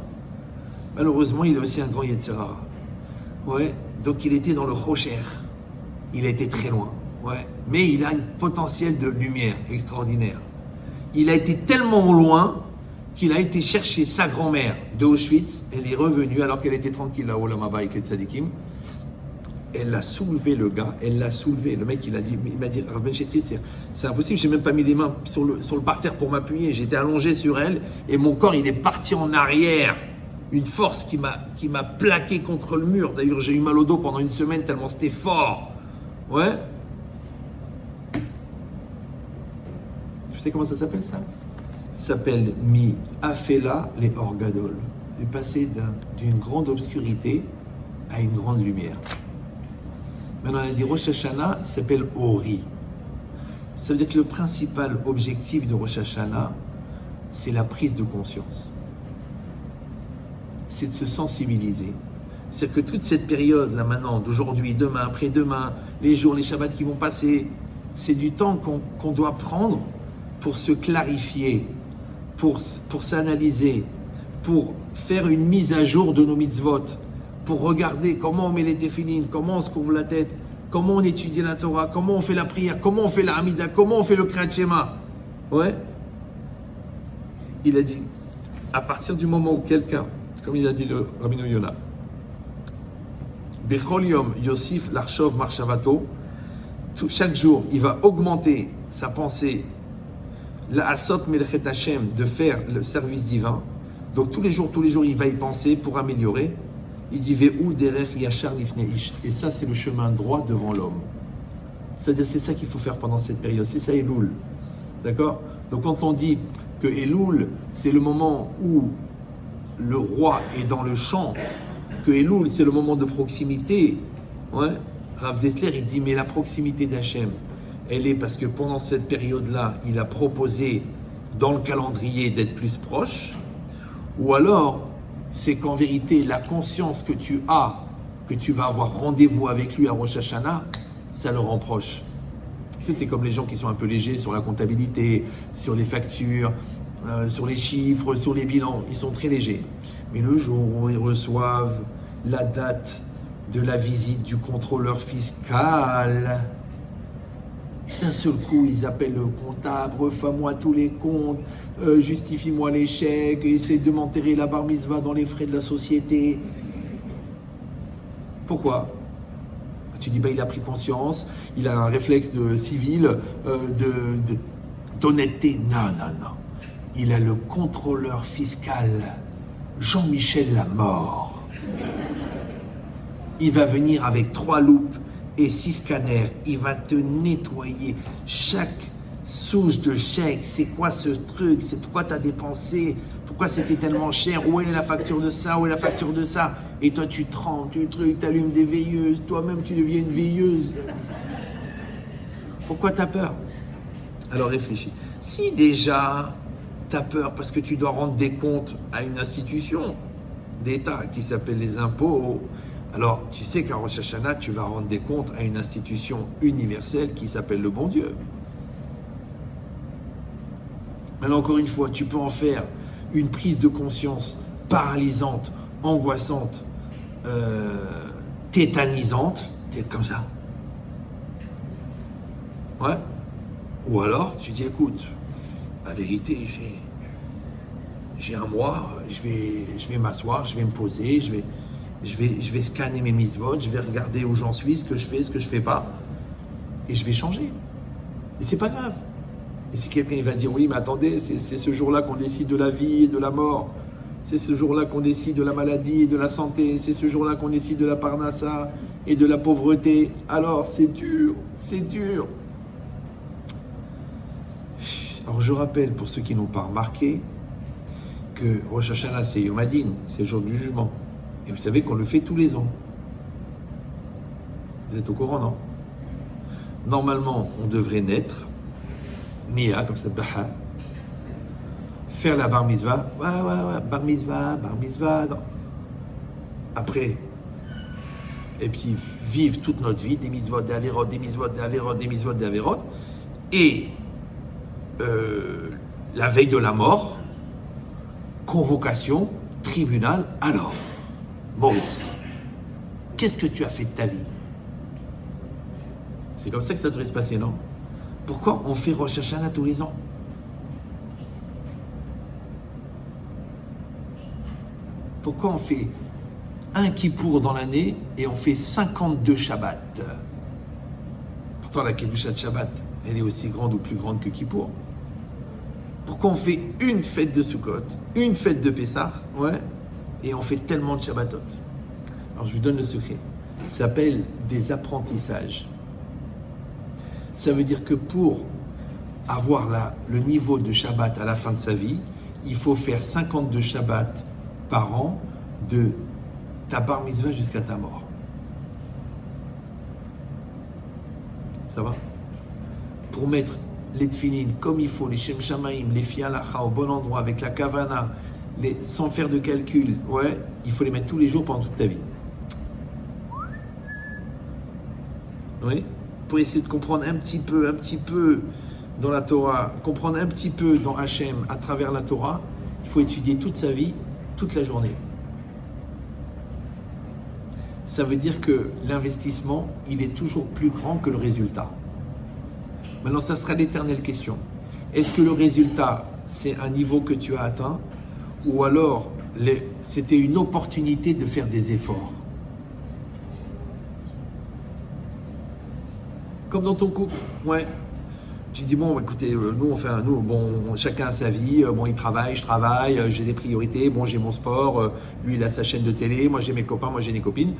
Malheureusement, il a aussi un grand Yetzirah. Ouais, donc il était dans le Rocher. Il a été très loin. Ouais, mais il a un potentiel de lumière extraordinaire. Il a été tellement loin qu'il a été chercher sa grand-mère de Auschwitz. Elle est revenue alors qu'elle était tranquille là-haut, là-bas, avec les tzadikim. Elle l'a soulevé, le gars. Elle l'a soulevé. Le mec, il m'a dit, Rav Ben Chetri, c'est impossible. J'ai même pas mis les mains sur le parterre pour m'appuyer. J'étais allongé sur elle et mon corps, il est parti en arrière. Une force qui m'a plaqué contre le mur. D'ailleurs, j'ai eu mal au dos pendant une semaine tellement c'était fort. Ouais. Tu sais comment ça s'appelle ça? Ça s'appelle Mi Afela les Orgadol. De passer d'une grande obscurité à une grande lumière. Maintenant, on a dit Rosh Hashanah, il s'appelle Ori. Ça veut dire que le principal objectif de Rosh Hashanah, c'est la prise de conscience. C'est de se sensibiliser. C'est-à-dire que toute cette période, là maintenant, d'aujourd'hui, demain, après-demain, les jours, les Shabbats qui vont passer, c'est du temps qu'on doit prendre pour se clarifier, pour s'analyser, pour faire une mise à jour de nos mitzvot, pour regarder comment on met les téfilines, comment on se couvre la tête, comment on étudie la Torah, comment on fait la prière, comment on fait la Hamida, comment on fait le Kriyat Shema. Ouais. Il a dit, à partir du moment où quelqu'un, comme il a dit le Rabbeinu Yonah, Bechol Yom Yosif Larshov Marshavato, chaque jour, il va augmenter sa pensée, la Asot Melchet Hashem, de faire le service divin. Donc tous les jours, il va y penser pour améliorer. Il dit Ve'u derech yachar lifnei ish. Et ça, c'est le chemin droit devant l'homme. C'est-à-dire, c'est ça qu'il faut faire pendant cette période. C'est ça Elul. D'accord? Donc quand on dit que Elul, c'est le moment où le roi est dans le champ, que Elul, c'est le moment de proximité, ouais, Rav Dessler, il dit, mais la proximité d'Hachem, elle est parce que pendant cette période-là, il a proposé dans le calendrier d'être plus proche, ou alors, c'est qu'en vérité, la conscience que tu as, que tu vas avoir rendez-vous avec lui à Rosh Hashanah, ça le rend proche. C'est comme les gens qui sont un peu légers sur la comptabilité, sur les factures, sur les chiffres, sur les bilans, ils sont très légers. Mais le jour où ils reçoivent la date de la visite du contrôleur fiscal, d'un seul coup, ils appellent le comptable, refais-moi tous les comptes, justifie-moi les chèques, essaie de m'enterrer la bar mitzvah dans les frais de la société. Pourquoi? Tu dis, il a pris conscience, il a un réflexe de civil, d'honnêteté. Non. Il a le contrôleur fiscal, Jean-Michel Lamort. Il va venir avec 3 loupes et 6 scanners. Il va te nettoyer chaque souche de chèque. C'est quoi ce truc? C'est pourquoi tu as dépensé? Pourquoi c'était tellement cher? Où est la facture de ça? Où est la facture de ça? Et toi, tu trempes, tu allumes des veilleuses. Toi-même, tu deviens une veilleuse. Pourquoi tu as peur? Alors réfléchis. Si déjà, tu as peur parce que tu dois rendre des comptes à une institution d'État qui s'appelle les impôts, alors tu sais qu'à Rosh Hashanah, tu vas rendre des comptes à une institution universelle qui s'appelle le bon Dieu. Maintenant, encore une fois, tu peux en faire une prise de conscience paralysante, angoissante, tétanisante, t'es comme ça. Ouais. Ou alors, tu dis, écoute, la vérité, j'ai un mois, je vais m'asseoir, je vais me poser, je vais scanner mes mitzvot, je vais regarder où j'en suis, ce que je fais pas, et je vais changer. Et c'est pas grave. Et si quelqu'un va dire, oui, mais attendez, c'est ce jour-là qu'on décide de la vie et de la mort, c'est ce jour-là qu'on décide de la maladie et de la santé, c'est ce jour-là qu'on décide de la parnassa et de la pauvreté, alors c'est dur, c'est dur. Alors je rappelle, pour ceux qui n'ont pas remarqué, que Rosh Hashanah, c'est Yom Hadin, c'est le jour du jugement. Et vous savez qu'on le fait tous les ans. Vous êtes au courant, non? Normalement, on devrait naître, Nia, comme ça, Baha, faire la bar mitzvah, bar mitzvah, non. Après, et puis vivre toute notre vie, des mitzvot, des averot, des mitzvot, des averot, des mitzvot, des averot, et la veille de la mort, convocation, tribunal. Alors, Maurice, qu'est-ce que tu as fait de ta vie? C'est comme ça que ça devrait se passer, non? Pourquoi on fait Rosh Hashanah tous les ans? Pourquoi on fait un Kippour dans l'année et on fait 52 Shabbats? Pourtant, la Kedushat Shabbat, elle est aussi grande ou plus grande que Kippour. Pourquoi on fait une fête de Sukkot, une fête de Pessah, ouais, et on fait tellement de Shabbatot? Alors, je vous donne le secret. Ça s'appelle des apprentissages. Ça veut dire que pour avoir le niveau de Shabbat à la fin de sa vie, il faut faire 52 Shabbats par an de ta bar mitzvah jusqu'à ta mort. Ça va? Pour mettre les tefilines comme il faut, les shem shamaim, les fialacha au bon endroit, avec la kavana, sans faire de calcul, ouais, il faut les mettre tous les jours pendant toute ta vie. Oui? Pour essayer de comprendre un petit peu dans la Torah, comprendre un petit peu dans Hachem à travers la Torah, il faut étudier toute sa vie, toute la journée. Ça veut dire que l'investissement, il est toujours plus grand que le résultat. Maintenant, ça sera l'éternelle question. Est-ce que le résultat, c'est un niveau que tu as atteint, ou alors c'était une opportunité de faire des efforts? Comme dans ton couple, ouais. Tu dis, bon, écoutez, chacun a sa vie, il travaille, je travaille, j'ai des priorités, j'ai mon sport, lui il a sa chaîne de télé, moi j'ai mes copains, moi j'ai mes copines,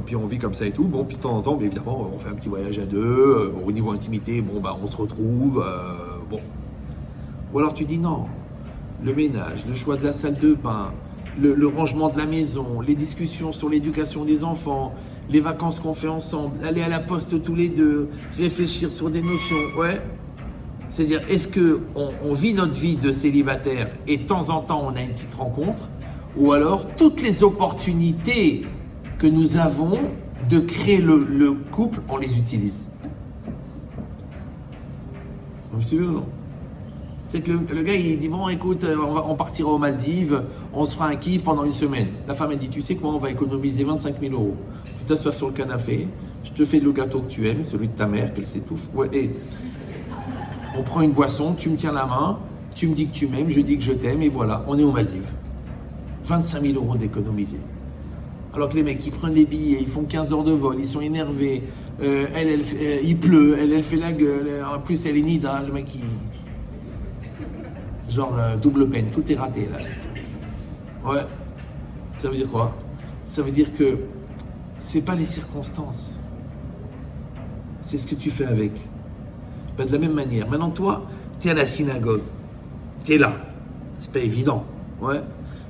puis on vit comme ça et tout, puis de temps en temps, évidemment, on fait un petit voyage à deux, au niveau intimité, on se retrouve, Ou alors tu dis non, le ménage, le choix de la salle de bain, le rangement de la maison, les discussions sur l'éducation des enfants, les vacances qu'on fait ensemble, aller à la poste tous les deux, réfléchir sur des notions, ouais. C'est-à-dire, est-ce qu'on vit notre vie de célibataire et de temps en temps on a une petite rencontre, ou alors toutes les opportunités que nous avons de créer le couple, on les utilise? Vous me suivez ou non? C'est que le gars il dit, bon écoute, on partira aux Maldives, on se fera un kiff pendant une semaine. La femme elle dit, tu sais quoi, on va économiser 25 000 €. Tu t'assois sur le canapé, je te fais le gâteau que tu aimes, celui de ta mère, qu'elle s'étouffe. Ouais, et on prend une boisson, tu me tiens la main, tu me dis que tu m'aimes, je dis que je t'aime, et voilà, on est aux Maldives. 25 000 € d'économiser. Alors que les mecs, ils prennent les billets, ils font 15 heures de vol, ils sont énervés, il pleut, elle fait la gueule, en plus elle est nida, le mec il... Genre double peine, tout est raté là. Ouais. Ça veut dire quoi? Ça veut dire que c'est pas les circonstances. C'est ce que tu fais avec. De la même manière. Maintenant toi, tu es à la synagogue. Tu es là. C'est pas évident. Ouais.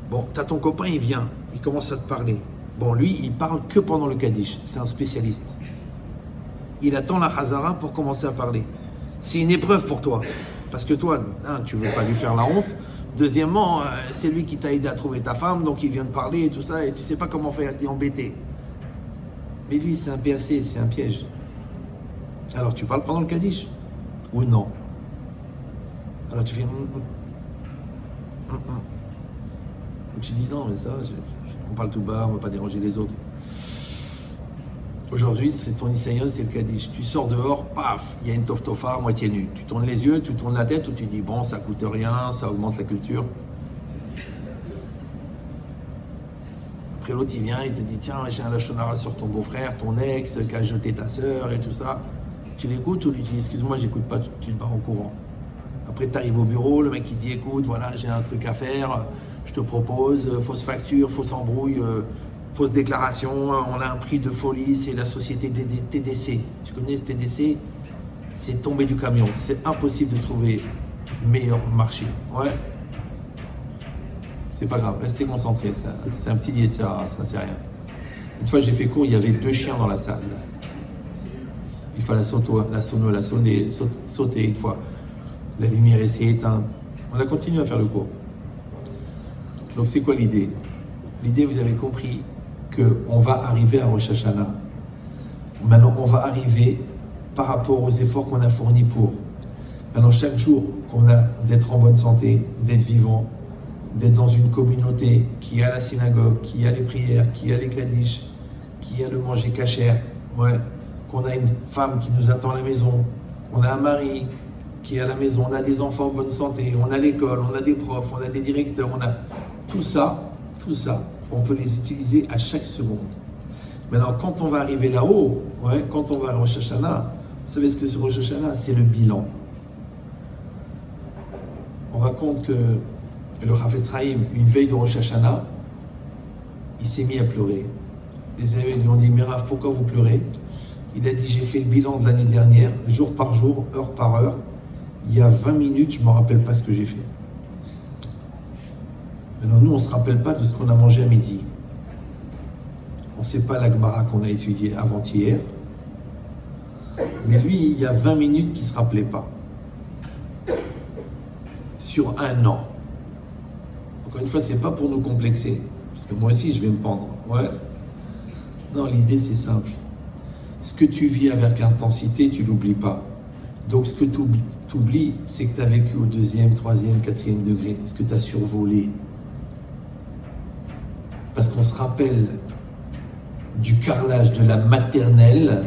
Bon, t'as ton copain, il vient. Il commence à te parler. Bon, lui, il parle que pendant le Kaddish. C'est un spécialiste. Il attend la Hazara pour commencer à parler. C'est une épreuve pour toi. Parce que toi, tu ne veux pas lui faire la honte. Deuxièmement, c'est lui qui t'a aidé à trouver ta femme, donc il vient de parler et tout ça, et tu ne sais pas comment faire, tu es embêté. Mais lui, c'est un PAC, c'est un piège. Alors, tu parles pendant le Kaddish? Ou non? Alors, tu fais... Tu dis non, mais ça, on parle tout bas, on ne va pas déranger les autres. Aujourd'hui, c'est ton Nisayon, c'est le Kaddish. Tu sors dehors, paf, il y a une toftofa à moitié nue. Tu tournes les yeux, tu tournes la tête, ou tu dis, bon, ça coûte rien, ça augmente la culture. Après, l'autre, il vient, il te dit, tiens, j'ai un lachonara sur ton beau-frère, ton ex, qui a jeté ta sœur et tout ça. Tu l'écoutes ou lui dis, excuse-moi, j'écoute pas, tu te barres en courant. Après, tu arrives au bureau, le mec, il dit, écoute, voilà, j'ai un truc à faire, je te propose, fausse facture, fausse embrouille, fausse déclaration, on a un prix de folie, c'est la société TDC. Tu connais le TDC? C'est tombé du camion. C'est impossible de trouver meilleur marché. Ouais. c'est pas grave, restez concentrés, c'est un petit lié de ça c'est rien. Une fois j'ai fait cours, il y avait 2 chiens dans la salle. Il fallait sauter une fois. La lumière s'est éteinte. On a continué à faire le cours. Donc c'est quoi l'idée? L'idée, vous avez compris qu'on va arriver à Rosh Hashanah. Maintenant, on va arriver par rapport aux efforts qu'on a fournis pour. Maintenant, chaque jour qu'on a d'être en bonne santé, d'être vivant, d'être dans une communauté qui a la synagogue, qui a les prières, qui a les kaddish, qui a le manger cachère, qu'on a une femme qui nous attend à la maison, on a un mari qui est à la maison, on a des enfants en bonne santé, on a l'école, on a des profs, on a des directeurs, on a tout ça, on peut les utiliser à chaque seconde. Maintenant, quand on va arriver là-haut, quand on va à Rosh Hashanah, vous savez ce que c'est Rosh Hashanah? C'est le bilan. On raconte que le Chafetz Chaim, une veille de Rosh Hashanah, il s'est mis à pleurer. Les élèves lui ont dit, Mirav, pourquoi vous pleurez? Il a dit, j'ai fait le bilan de l'année dernière, jour par jour, heure par heure. Il y a 20 minutes, je ne me rappelle pas ce que j'ai fait. Maintenant, nous, on ne se rappelle pas de ce qu'on a mangé à midi. On ne sait pas la Gemara qu'on a étudiée avant-hier. Mais lui, il y a 20 minutes qu'il ne se rappelait pas. Sur un an. Encore une fois, ce n'est pas pour nous complexer. Parce que moi aussi, je vais me pendre. Non, l'idée, c'est simple. Ce que tu vis avec intensité, tu ne l'oublies pas. Donc, ce que tu oublies, c'est que tu as vécu au 2e, 3e, 4e degré. Ce que tu as survolé. Parce qu'on se rappelle du carrelage de la maternelle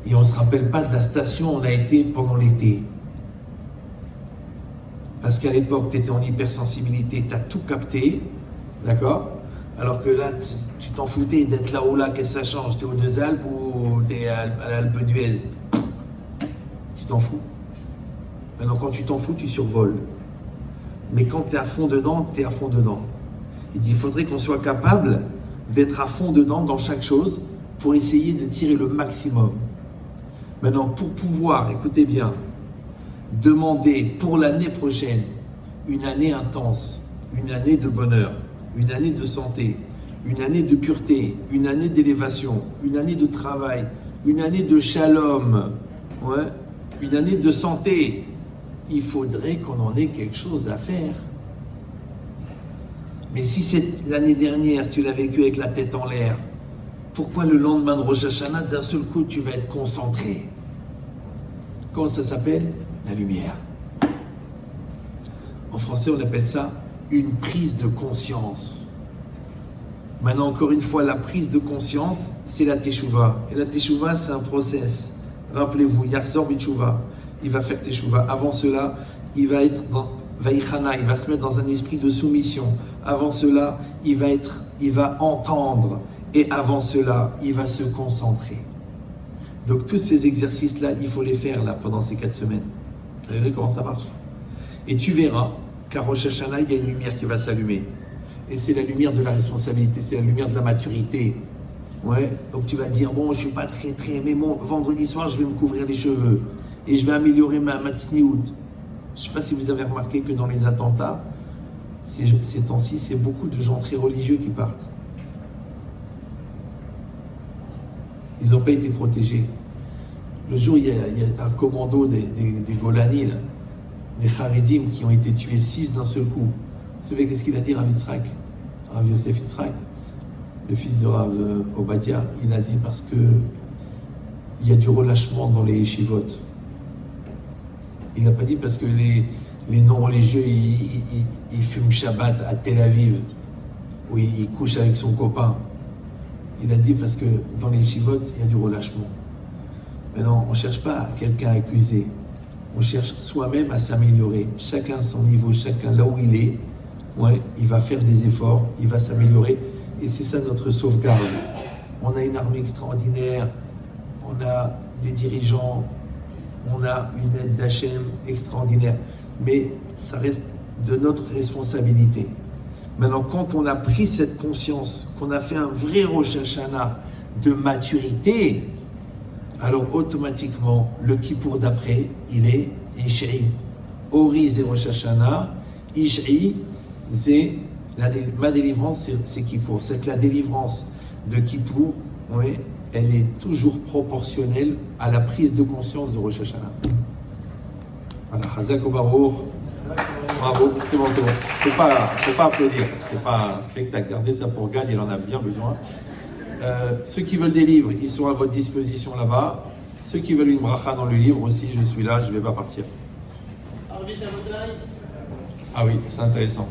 et on ne se rappelle pas de la station où on a été pendant l'été. Parce qu'à l'époque, tu étais en hypersensibilité, tu as tout capté, d'accord? Alors que là, tu t'en foutais d'être là ou là, qu'est-ce que ça change? Tu es aux Deux Alpes ou tu es à l'Alpe d'Huez? Tu t'en fous. Maintenant, quand tu t'en fous, tu survoles. Mais quand tu es à fond dedans, tu es à fond dedans. Il dit, il faudrait qu'on soit capable d'être à fond dedans dans chaque chose pour essayer de tirer le maximum. Maintenant, pour pouvoir, écoutez bien, demander pour l'année prochaine une année intense, une année de bonheur, une année de santé, une année de pureté, une année d'élévation, une année de travail, une année de shalom, une année de santé, il faudrait qu'on en ait quelque chose à faire. Mais si l'année dernière, tu l'as vécu avec la tête en l'air, pourquoi le lendemain de Rosh Hashanah, d'un seul coup, tu vas être concentré? Comment ça s'appelle? La lumière. En français, on appelle ça une prise de conscience. Maintenant, encore une fois, la prise de conscience, c'est la teshuva. Et la teshuva, c'est un process. Rappelez-vous, Yachzor B'Teshuva, il va faire teshuva. Avant cela, il va être dans Vaïchana, il va se mettre dans un esprit de soumission. Avant cela, il va entendre. Et avant cela, il va se concentrer. Donc tous ces exercices-là, il faut les faire là pendant ces 4 semaines. Vous savez comment ça marche? Et tu verras qu'à Rosh Hashanah, il y a une lumière qui va s'allumer. Et c'est la lumière de la responsabilité, c'est la lumière de la maturité. Donc tu vas dire, bon, je ne suis pas très, mais bon, vendredi soir, je vais me couvrir les cheveux. Et je vais améliorer ma tsniout. Je ne sais pas si vous avez remarqué que dans les attentats, ces temps-ci, c'est beaucoup de gens très religieux qui partent. Ils n'ont pas été protégés. Le jour, il y a un commando des Golani, là, des Haredim, qui ont été tués 6 d'un seul coup. Vous savez qu'est-ce qu'il a dit, Rav Yitzhak, Rav Yosef Yitzhak, le fils de Rav Obadia? Il a dit parce que il y a du relâchement dans les yeshivot. Il n'a pas dit parce que les non-religieux, ils fument Shabbat à Tel Aviv, où ils couchent avec son copain. Il a dit parce que dans les yeshivot, il y a du relâchement. Maintenant, on ne cherche pas quelqu'un à accuser. On cherche soi-même à s'améliorer. Chacun à son niveau, chacun là où il est. Il va faire des efforts, il va s'améliorer. Et c'est ça notre sauvegarde. On a une armée extraordinaire, on a des dirigeants, on a une aide d'Hachem extraordinaire. Mais ça reste de notre responsabilité. Maintenant, quand on a pris cette conscience, qu'on a fait un vrai Rosh Hashanah de maturité, alors automatiquement, le Kippour d'après, il est Ish'i. Ori, c'est Rosh Hashanah. Ish'i, c'est Ma délivrance, c'est Kippour. C'est que la délivrance de Kippour, oui, elle est toujours proportionnelle à la prise de conscience de Rosh Hashanah. Voilà, Hazak ou Baruch. Bravo, c'est bon. Faut pas applaudir, c'est pas un spectacle. Gardez ça pour Gad, il en a bien besoin. Ceux qui veulent des livres, ils sont à votre disposition là-bas. Ceux qui veulent une bracha dans le livre aussi, je suis là, je ne vais pas partir. Ah oui, c'est intéressant.